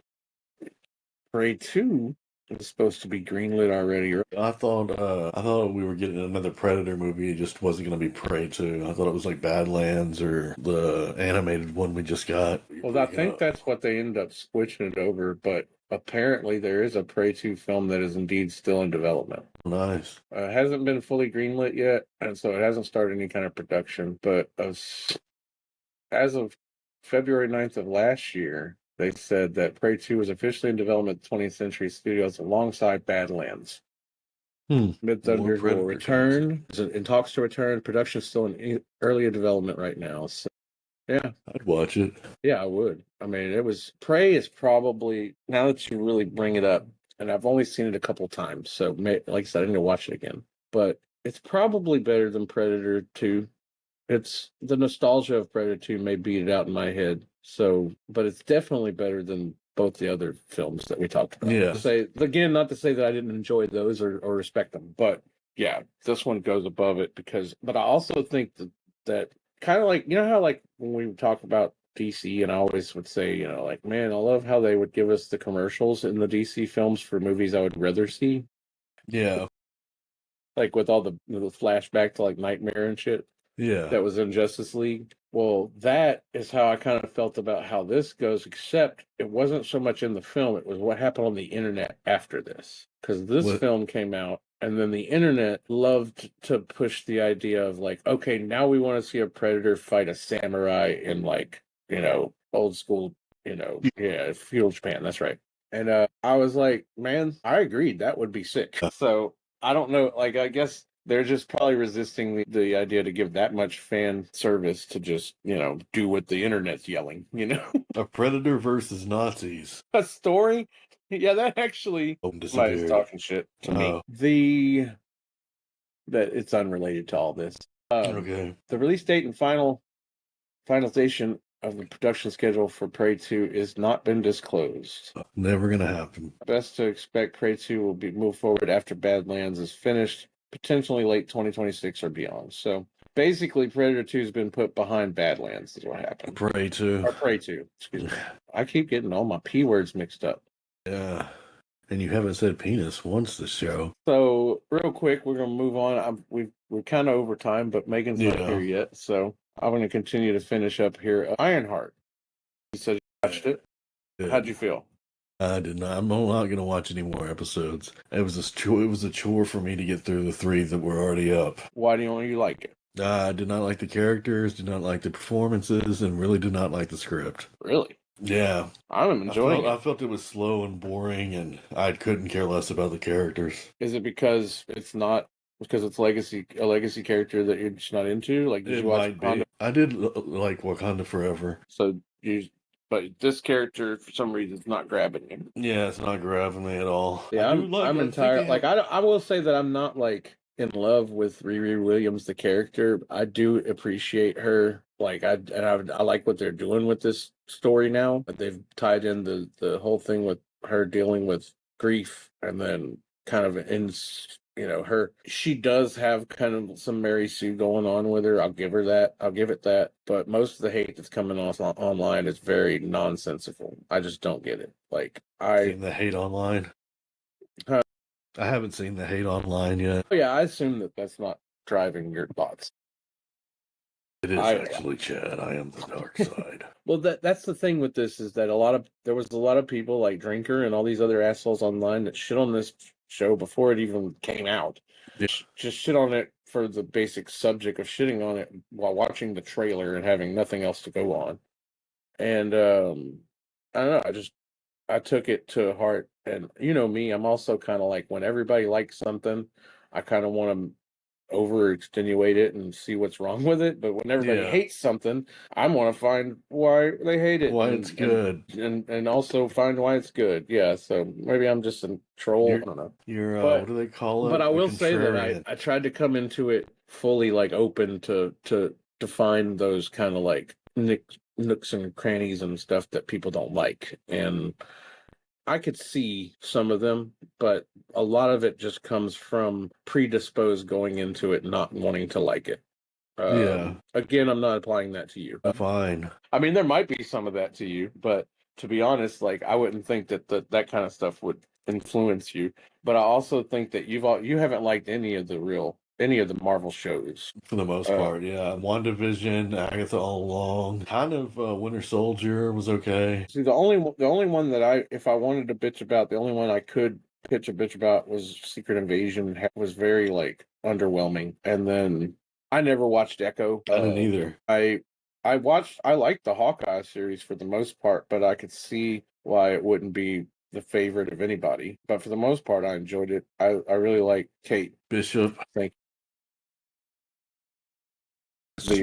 Prey 2 is supposed to be greenlit already. I thought we were getting another Predator movie. It just wasn't going to be Prey 2. I thought it was like Badlands or the animated one we just got. Well, I think that's what they ended up switching it over, but apparently there is a Prey 2 film that is indeed still in development. Nice. It hasn't been fully greenlit yet, and so it hasn't started any kind of production, but as of February 9th of last year, they said that Prey 2 was officially in development at 20th Century Studios alongside Badlands. Mid-Thunder will return. In talks to return. Production is still in early development right now. So, yeah. I'd watch it. Yeah, I would. I mean, Prey is probably, now that you really bring it up, and I've only seen it a couple times, so like I said, I need to watch it again. But it's probably better than Predator 2. It's the nostalgia of Predator 2 may beat it out in my head. So, but it's definitely better than both the other films that we talked about. Yeah. Not to say that I didn't enjoy those or respect them, but yeah, this one goes above it but I also think that kind of like, how like when we talk about DC, and I always would say, like, man, I love how they would give us the commercials in the DC films for movies I would rather see. Yeah. Like with all the flashback to like Nightmare and shit. Yeah. That was in Justice League. Well, that is how I kind of felt about how this goes, except it wasn't so much in the film. It was what happened on the internet after this. Because this film came out, and then the internet loved to push the idea of like, okay, now we want to see a Predator fight a samurai in like, old school, feudal Japan. That's right. And I was like, man, I agreed. That would be sick. So I don't know. Like, I guess they're just probably resisting the idea to give that much fan service to just, do what the internet's yelling, A Predator versus Nazis. A story? Yeah, that actually somebody's talking shit to me. That it's unrelated to all this. Okay. The release date and finalization of the production schedule for Prey 2 is not been disclosed. Never gonna happen. Best to expect Prey 2 will be moved forward after Badlands is finished, potentially late 2026 or beyond. So Basically, Predator 2's been put behind Badlands, is what happened. Prey 2. Or Prey 2, excuse me. I keep getting all my P words mixed up. Yeah. And you haven't said penis once this show. So, real quick, we're going to move on. We're kind of over time, but Megan's not Yeah. here yet. So, I'm going to continue to finish up here. Ironheart. You said you watched it. Good. How'd you feel? I did not. I'm not going to watch any more episodes. It was a chore for me to get through the 3 that were already up. Why don't you like it? I did not like the characters, did not like the performances, and really did not like the script. Really? Yeah. I'm enjoying it. I felt it was slow and boring, and I couldn't care less about the characters. Is it because it's a legacy character that you're just not into? Like, did It you watch might Wakanda? be. I did like Wakanda Forever. But this character for some reason is not grabbing you. Yeah, it's not grabbing me at all. Yeah, I'm entirely like I will say that I'm not like in love with Riri Williams the character. I do appreciate her. Like I like what they're doing with this story now. They've tied in the whole thing with her dealing with grief and then kind of she does have kind of some Mary Sue going on with her. I'll give her that. I'll give it that. But most of the hate that's coming off online is very nonsensical. I just don't get it. Like Seen the hate online. Huh? I haven't seen the hate online yet. Oh, yeah, I assume that that's not driving your thoughts. It is actually, Chad. I am the dark side. Well, that's the thing with this is that there was a lot of people like Drinker and all these other assholes online that shit on this show before it even came out. Yeah. Just shit on it for the basic subject of shitting on it while watching the trailer and having nothing else to go on. And I don't know, I took it to heart. And you know me, I'm also kind of like when everybody likes something, I kind of want to over extenuate it and see what's wrong with it. But when everybody hates something, I want to find why they hate it. Why it's good. And also find why it's good. Yeah. So maybe I'm just a troll. I don't know. What do they call it? But I will say that I tried to come into it fully like open to find those kind of like nooks and crannies and stuff that people don't like. And I could see some of them, but a lot of it just comes from predisposed going into it, not wanting to like it. Again, I'm not applying that to you. Fine. I mean, there might be some of that to you, but to be honest, like I wouldn't think that that kind of stuff would influence you. But I also think that you haven't liked any of the Marvel shows for the most part. Yeah, WandaVision, Agatha All Along, kind of Winter Soldier was okay. See, the only one that if I wanted to bitch about, the only one I could pitch a bitch about was Secret Invasion. It was very like underwhelming, and then I never watched Echo. I didn't either. I liked the Hawkeye series for the most part, but I could see why it wouldn't be the favorite of anybody. But for the most part, I enjoyed it. I really like Kate Bishop. Thank you.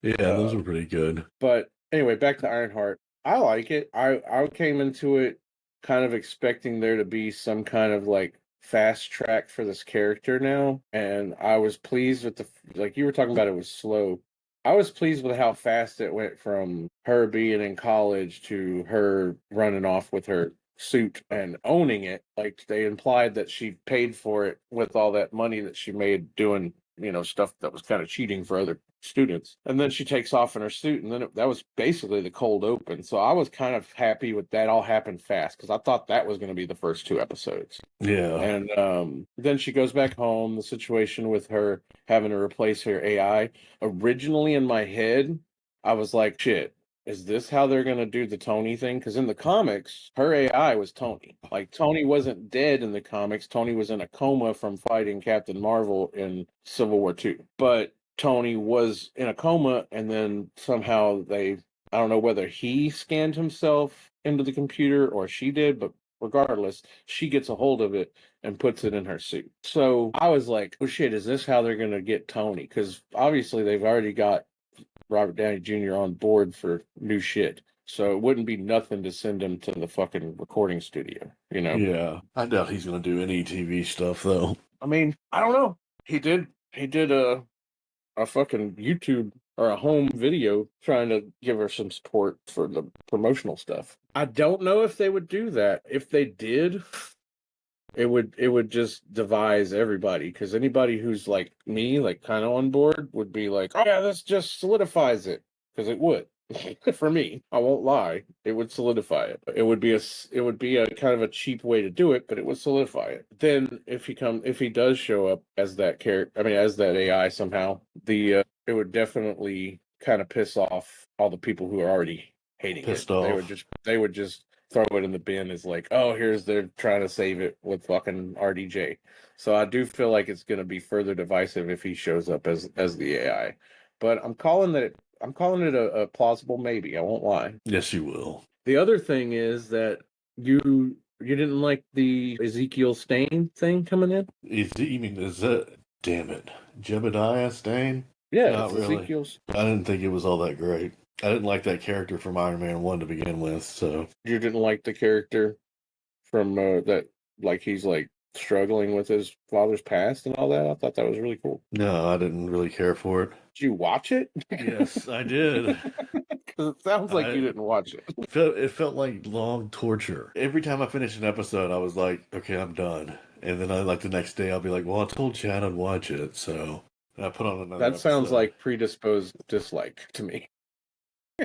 Yeah, those were pretty good. But anyway, back to Ironheart. I like it. I came into it kind of expecting there to be some kind of like fast track for this character now, and I was pleased with like you were talking about it was slow. I was pleased with how fast it went from her being in college to her running off with her suit and owning it. Like they implied that she paid for it with all that money that she made doing, stuff that was kind of cheating for other students. And then she takes off in her suit, and then that was basically the cold open. So I was kind of happy with that all happened fast because I thought that was going to be the first 2 episodes. Yeah. And then she goes back home, the situation with her having to replace her AI. Originally in my head, I was like, shit, is this how they're going to do the Tony thing? Because in the comics, her AI was Tony. Like, Tony wasn't dead in the comics. Tony was in a coma from fighting Captain Marvel in Civil War II. But Tony was in a coma, and then somehow I don't know whether he scanned himself into the computer or she did, but regardless, she gets a hold of it and puts it in her suit. So I was like, oh shit, is this how they're going to get Tony? Because obviously they've already got Robert Downey Jr. on board for new shit. So it wouldn't be nothing to send him to the fucking recording studio, Yeah. I doubt he's going to do any TV stuff, though. I mean, I don't know. He did a fucking YouTube or a home video trying to give her some support for the promotional stuff. I don't know if they would do that. If they did, it would just devise everybody, because anybody who's like me, like kind of on board, would be like, oh yeah, this just solidifies it, because it would. For me, I won't lie, it would solidify it. It would be a kind of a cheap way to do it, but it would solidify it. Then if he does show up as that character, I mean as that AI somehow, the it would definitely kind of piss off all the people who are already hating it. Pissed off. They would just throw it in the bin as like, oh, here's they're trying to save it with fucking RDJ. So I do feel like it's going to be further divisive if he shows up as the AI. But I'm calling it a plausible maybe. I won't lie. Yes, you will. The other thing is that you didn't like the Ezekiel Stain thing coming in. Is that? Damn it, Jebediah Stain? Yeah, Not it's really. Ezekiel's. I didn't think it was all that great. I didn't like that character from Iron Man 1 to begin with, so. You didn't like the character from that, like he's like struggling with his father's past and all that. I thought that was really cool. No, I didn't really care for it. Did you watch it? Yes, I did. Because it sounds like you didn't watch it. It felt like long torture. Every time I finished an episode, I was like, okay, I'm done. And then like the next day, I'll be like, well, I told Chad I'd watch it, so I put on another That sounds episode. like predisposed dislike to me.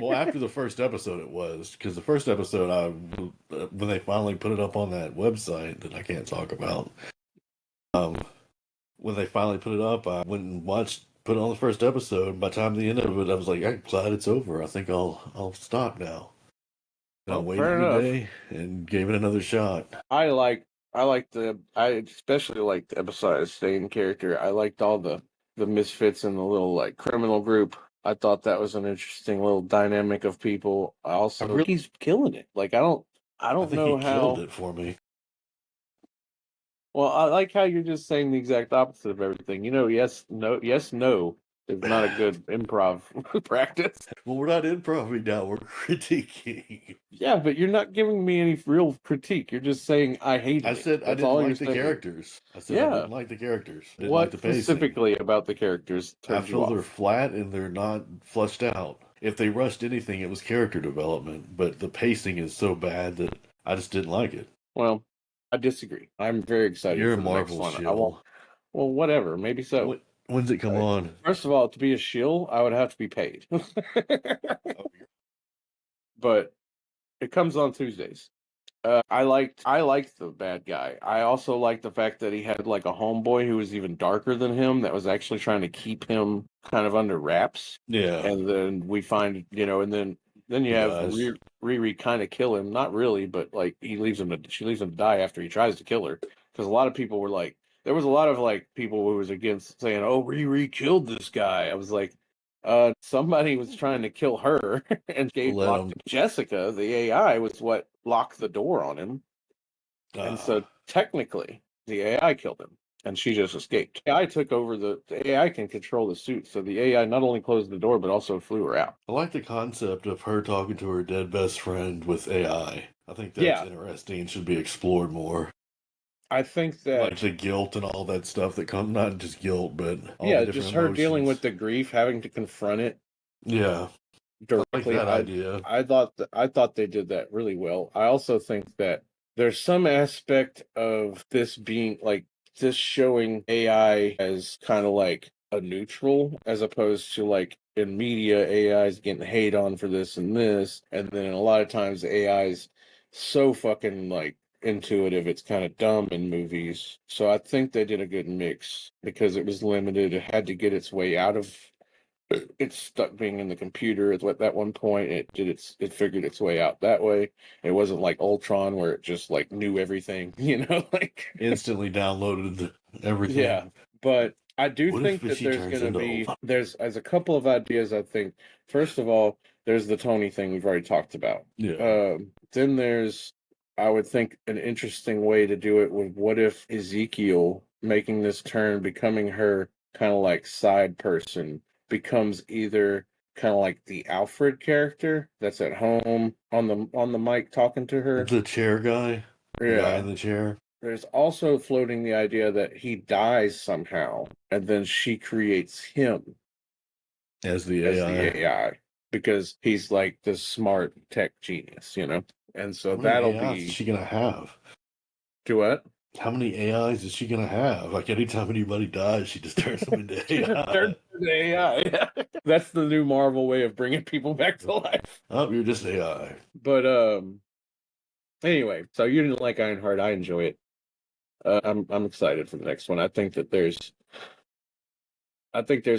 Well, after the first episode, it was because the first episode, when they finally put it up on that website that I can't talk about, when they finally put it up, I went and put it on the first episode. By the time the end of it, I was like, I'm glad it's over. I think I'll stop now. And I waited fair a day and gave it another shot. I especially liked the Episode Stain character. I liked all the misfits in the little like criminal group. I thought that was an interesting little dynamic of people. I also he's killing it. Like I don't think know he how. killed it for me. Well, I like how you're just saying the exact opposite of everything. Yes, no is not a good improv practice. Well, we're not improv now. We're critiquing. Yeah, but you're not giving me any real critique. You're just saying I hated I it. said I That's didn't all you're like the saying. characters. I said I Yeah. didn't like the characters. I didn't What like the pacing. specifically about the characters I turned you feel they're off? flat and they're not fleshed out. If they rushed anything, it was character development. But the pacing is so bad that I just didn't like it. Well, I disagree. I'm very excited You're a for the next Marvel one. I shill. won't. Well, whatever. Maybe so. When's it come on? First of all, to be a shill, I would have to be paid. But it comes on Tuesdays. I liked the bad guy. I also liked the fact that he had like a homeboy who was even darker than him that was actually trying to keep him kind of under wraps. Yeah. And then we find, and then you have Riri kind of kill him. Not really, but like she leaves him to die after he tries to kill her. Because a lot of people were like, there was a lot of like people who was against saying, "Oh, Riri killed this guy." I was like, somebody was trying to kill her and Jessica, the AI, was what locked the door on him. And so technically the AI killed him and she just escaped. AI took over the AI can control the suit. So the AI not only closed the door, but also flew her out. I like the concept of her talking to her dead best friend with AI. I think that's interesting and should be explored more. I think that like the guilt and all that stuff that comes, not just guilt, but all the different just her emotions. dealing with the grief, having to confront it. Yeah. Directly. I like that idea. I thought they did that really well. I also think that there's some aspect of this being like this showing AI as kind of like a neutral, as opposed to like in media, AI is getting hate on for this and this, and then a lot of times AI's so fucking like intuitive, it's kind of dumb in movies. So I think they did a good mix because it was limited. It had to get its way out of it's stuck being in the computer at one point. It figured its way out that way. It wasn't like Ultron where it just like knew everything, like instantly downloaded everything. Yeah, but I do think that there's a couple of ideas. I think first of all, there's the Tony thing we've already talked about. Yeah. Then there's I would think an interesting way to do it would what if Ezekiel making this turn, becoming her kind of like side person, becomes either kind of like the Alfred character that's at home on the mic talking to her. The chair guy? The guy in the chair? There's also floating the idea that he dies somehow, and then she creates him as the AI. Because he's like this smart tech genius, And so that'll be. What's she gonna have? Do what? How many AIs is she gonna have? Like anytime anybody dies, she just turns them into She just AI. turned into AI. That's the new Marvel way of bringing people back to life. Oh, you're just AI. But anyway, so you didn't like Ironheart. I enjoy it. I'm excited for the next one. I think there's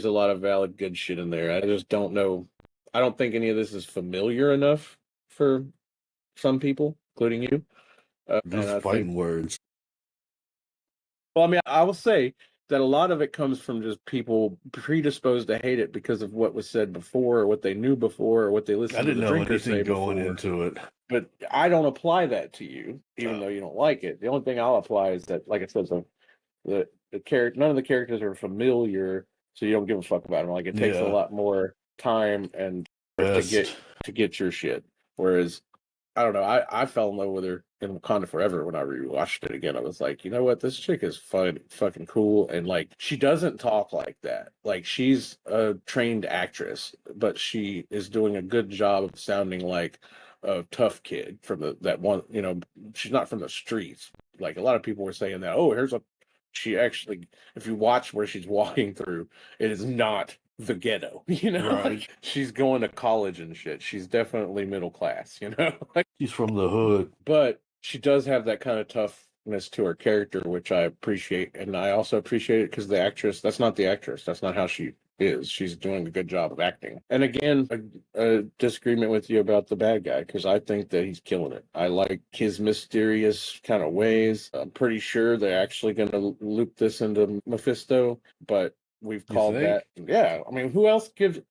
a lot of valid good shit in there. I just don't know. I don't think any of this is familiar enough for some people, including you. And Just I think, fighting words. well, I mean, I will say that a lot of it comes from just people predisposed to hate it because of what was said before, or what they knew before, or what they I listened to didn't the know drinkers anything say going before. into it. But I don't apply that to you, even though Oh, you don't like it. The only thing I'll apply is that, like I said, the character, none of the characters are familiar, so you don't give a fuck about them. Like it takes a yeah. lot more time and to Best. get your shit. Whereas I don't know, I fell in love with her in Wakanda Forever when I rewatched it again. I was like, you know what, this chick is fun, fucking cool, and like she doesn't talk like that. Like she's a trained actress, but she is doing a good job of sounding like a tough kid from that one. You know, she's not from the streets. Like a lot of people were saying that. Oh, here's a she actually, if you watch where she's walking through, it is not the ghetto, you know, Right. like she's going to college and shit. She's definitely middle class, you know, like, He's from the hood. but she does have that kind of toughness to her character, which I appreciate. And I also appreciate it because the actress, that's not the actress. That's not how she is. She's doing a good job of acting. And again, a disagreement with you about the bad guy because I think that he's killing it. I like his mysterious kind of ways. I'm pretty sure they're actually going to loop this into Mephisto, but we've You called that. think? Yeah, I mean, who else gives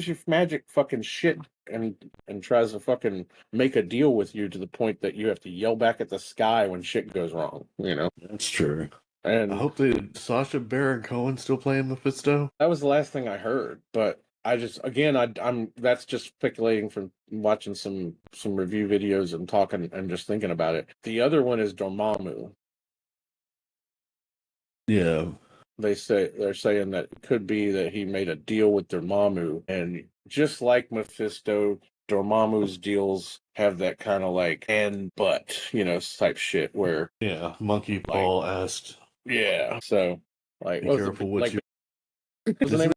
you magic fucking shit and tries to fucking make a deal with you to the point that you have to yell back at the sky when shit goes wrong, you know? That's true. I And hope they Sasha Baron Cohen still playing Mephisto. that was the last thing I heard, but I just again I'm that's just speculating from watching some review videos and talking and just thinking about it. The other one is Dormammu. Yeah. They're saying that it could be that he made a deal with Dormammu, and just like Mephisto, Dormammu's deals have that kind of like and but type shit where Yeah. Monkey like Paul asked, yeah, so like be what was careful it what like you what's the is name? it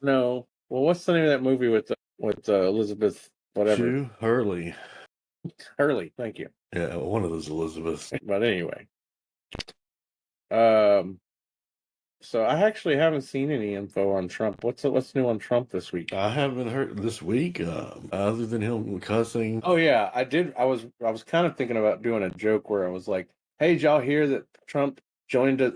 No, well, what's the name of that movie with Elizabeth whatever Shoe? Hurley. Hurley? Thank you. Yeah, one of those Elizabeths. But anyway, um, so I actually haven't seen any info on Trump. What's new on Trump this week? I haven't heard this week, other than him cussing. Oh yeah, I did. I was kind of thinking about doing a joke where I was like, "Hey, did y'all hear that Trump joined it?"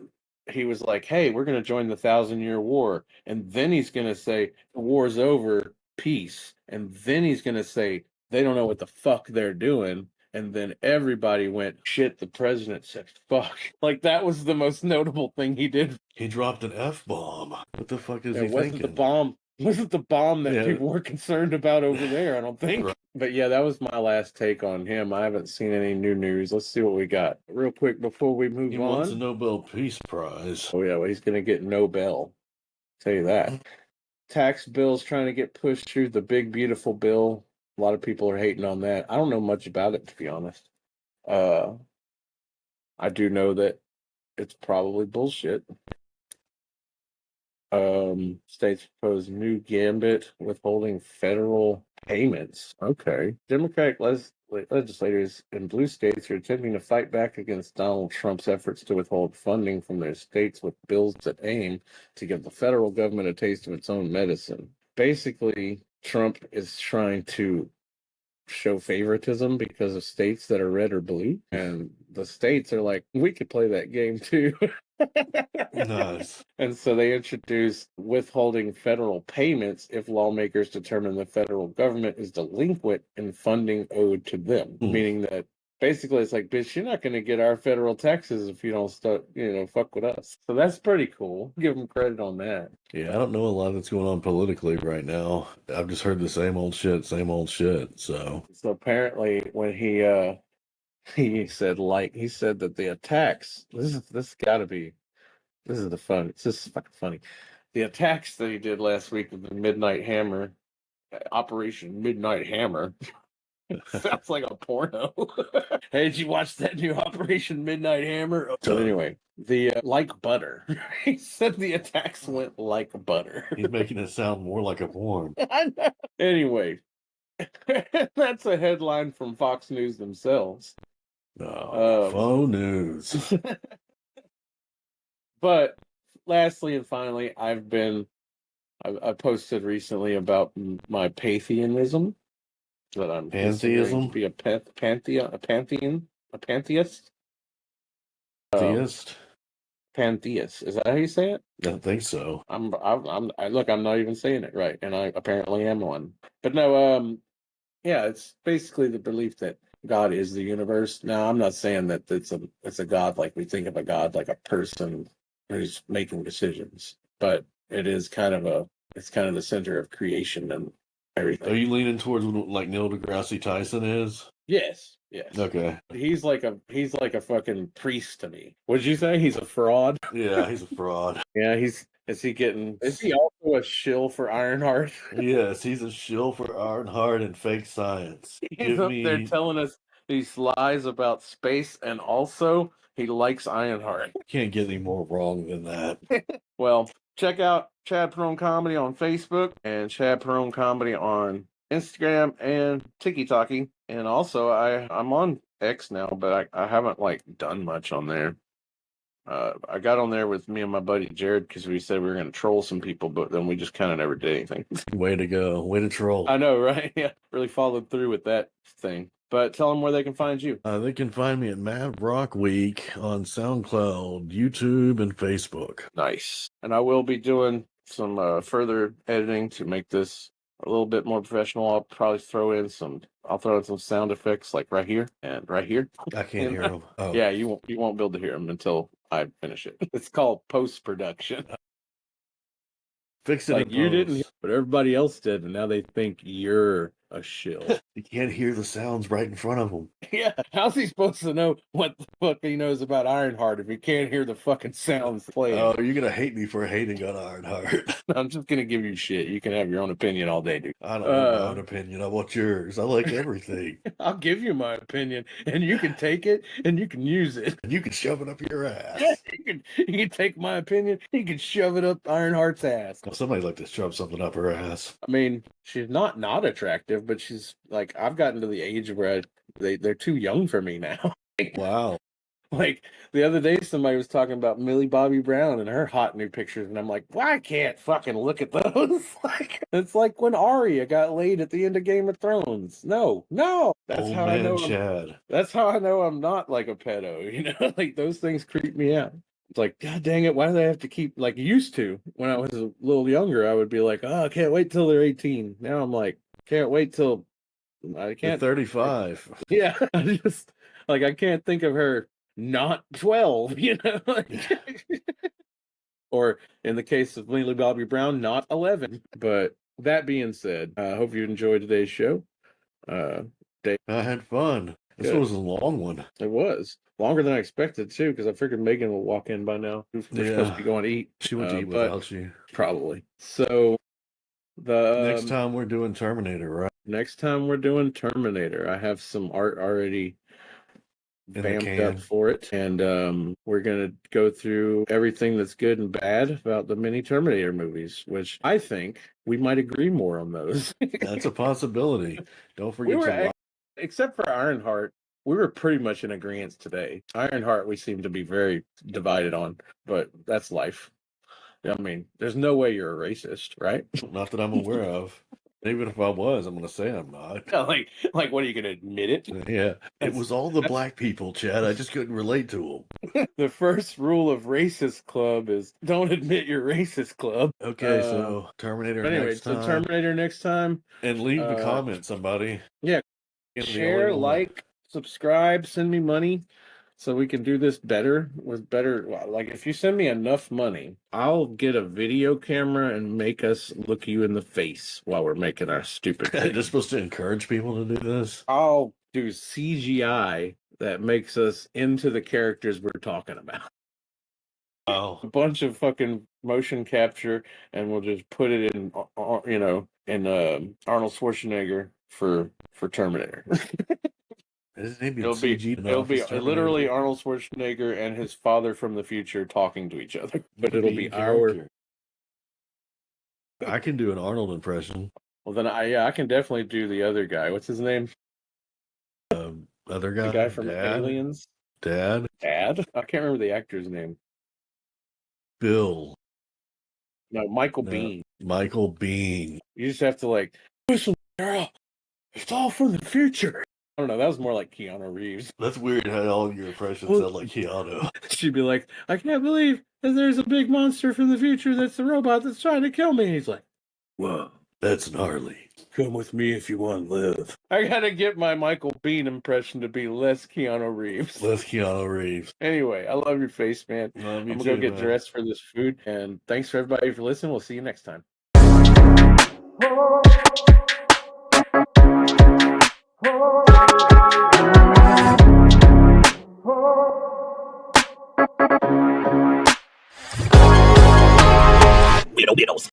He was like, "Hey, we're going to join the 1,000-year war," and then he's going to say, "The war's over, peace," and then he's going to say, "They don't know what the fuck they're doing," and then everybody went, "Shit!" The president said, "Fuck!" Like that was the most notable thing he did. He dropped an F bomb. What the fuck is It he wasn't the thinking? bomb. Wasn't the bomb that Yeah, people were concerned about over there, I don't think. right. But yeah, that was my last take on him. I haven't seen any new news. Let's see what we got. Real quick before we He move wants a on. Nobel Peace Prize. Oh yeah, well he's gonna get Nobel. Tell you that. Tax bills trying to get pushed through the big beautiful bill. A lot of people are hating on that. I don't know much about it to be honest. Uh I do know that it's probably bullshit. States propose new gambit withholding federal payments. Okay. Democratic legislators in blue states are attempting to fight back against Donald Trump's efforts to withhold funding from their states with bills that aim to give the federal government a taste of its own medicine. Basically, Trump is trying to show favoritism because of states that are red or blue. And the states are like, we could play that game too. Nice. And so they introduced withholding federal payments if lawmakers determine the federal government is delinquent in funding owed to them, Hmm. meaning that basically it's like, bitch, you're not going to get our federal taxes if you don't start, fuck with us. So that's pretty cool. Give them credit on that. Yeah, I don't know a lot that's going on politically right now. I've just heard the same old shit, same old shit. So, So apparently when he said that the attacks, this is the fun. It's just fucking funny. The attacks that he did last week with the Midnight Hammer, Operation Midnight Hammer. Sounds like a porno. Hey, did you watch that new Operation Midnight Hammer? But anyway, the like butter. He said the attacks went like butter. He's making it sound more like a porn. I know. Anyway, that's a headline from Fox News themselves. Faux news. But lastly and finally, I posted recently about my pantheism, that I'm considering to Pantheism? be a pantheist. Theist? Pantheist. Is that how you say it? I don't think so. Look, I'm not even saying it right, and I apparently am one. But no, yeah, it's basically the belief that God is the universe. Now, I'm not saying that it's a God like we think of a God like a person who's making decisions, but it's kind of the center of creation and everything. Are you leaning towards like Neil deGrasse Tyson is? Yes, yes. Okay. He's like a fucking priest to me. What'd you say? He's a fraud? Yeah, he's a fraud. Yeah, is he also a shill for Ironheart? Yes, he's a shill for Ironheart and fake science. He's up there telling us these lies about space, and also he likes Ironheart. Can't get any more wrong than that. Well, check out Chad Perone Comedy on Facebook and Chad Perone Comedy on Instagram and TikTok. And also I'm on X now, but I haven't like done much on there. I got on there with me and my buddy Jared because we said we were going to troll some people, but then we just kind of never did anything. Way to go. Way to troll. I know, right? Yeah, really followed through with that thing. But tell them where they can find you. They can find me at Mad Rock Week on SoundCloud, YouTube, and Facebook. Nice. And I will be doing some further editing to make this a little bit more professional. I'll probably throw in some sound effects like right here and right here. I can't hear them. Oh. Yeah, you won't be able to hear them until I finish it. It's called post-production. Fix it like in you post. didn't, but everybody else did, and now they think you're a shill. You can't hear the sounds right in front of him. Yeah, how's he supposed to know what the fuck he knows about Ironheart if he can't hear the fucking sounds playing? Oh, you're gonna hate me for hating on Ironheart. I'm just gonna give you shit. You can have your own opinion all day, dude. I don't want my own opinion. I want yours. I like everything. I'll give you my opinion, and you can take it and you can use it. And you can shove it up your ass. Yeah, you can take my opinion. You can shove it up Ironheart's ass. Well, somebody like to shove something up her ass. I mean, she's not attractive, but she's like, I've gotten to the age where they're too young for me now. Wow. Like the other day, somebody was talking about Millie Bobby Brown and her hot new pictures, and I'm like, well, I can't fucking look at those. Like it's like when Arya got laid at the end of Game of Thrones. No, that's Old how man I know. Chad. That's how I know I'm not like a pedo. You know, like those things creep me out. It's like, God dang it, why do they have to keep like used to? When I was a little younger, I would be like, oh, I can't wait till they're 18. Now I'm like, can't wait till I can't. They're 35. Yeah, I just like I can't think of her not 12, you know? Or in the case of Millie Bobby Brown, not 11. But that being said, I hope you enjoyed today's show. Dave, I had fun. This Good. was a long one. It was longer than I expected too, because I figured Megan will walk in by now. We're supposed to be going to eat. She went to eat without you. Probably. So next time we're doing Terminator, right? Next time we're doing Terminator. I have some art already vamped up for it, and we're gonna go through everything that's good and bad about the mini Terminator movies, which I think we might agree more on those. That's a possibility. Don't forget except for Ironheart, we were pretty much in agreement today. Ironheart we seem to be very divided on, but that's life. I mean, there's no way you're a racist, right? Not that I'm aware of. Even if I was, I'm going to say I'm not. Like, what are you going to admit it? Yeah, it was all the black people, Chad. I just couldn't relate to them. The first rule of Racist Club is don't admit you're Racist Club. Okay, so Terminator next time. So Terminator next time. And leave a comment, somebody. Yeah, share, like, subscribe, send me money. So we can do this better like if you send me enough money, I'll get a video camera and make us look you in the face while we're making our stupid thing. They're supposed to encourage people to do this? I'll do CGI that makes us into the characters we're talking about. Oh. A bunch of fucking motion capture, and we'll just put it in, in Arnold Schwarzenegger for Terminator. His name It'll be literally Arnold Schwarzenegger and his father from the future talking to each other, but it'll be our. I can do an Arnold impression. Well, then I can definitely do the other guy. What's his name? Other guy, the guy from Dad? Aliens. Dad? I can't remember the actor's name. Bill. No, Michael Biehn. Michael Biehn. You just have to listen, girl. It's all from the future. I don't know. That was more like Keanu Reeves. That's weird how all your impressions sound like Keanu. She'd be like, I can't believe that there's a big monster from the future that's the robot that's trying to kill me. And he's like, whoa, that's gnarly. Come with me if you want to live. I gotta get my Michael Biehn impression to be less Keanu Reeves. Less Keanu Reeves. Anyway, I love your face, man. I'm gonna go get dressed for this food. And thanks for everybody for listening. We'll see you next time. Weirdos.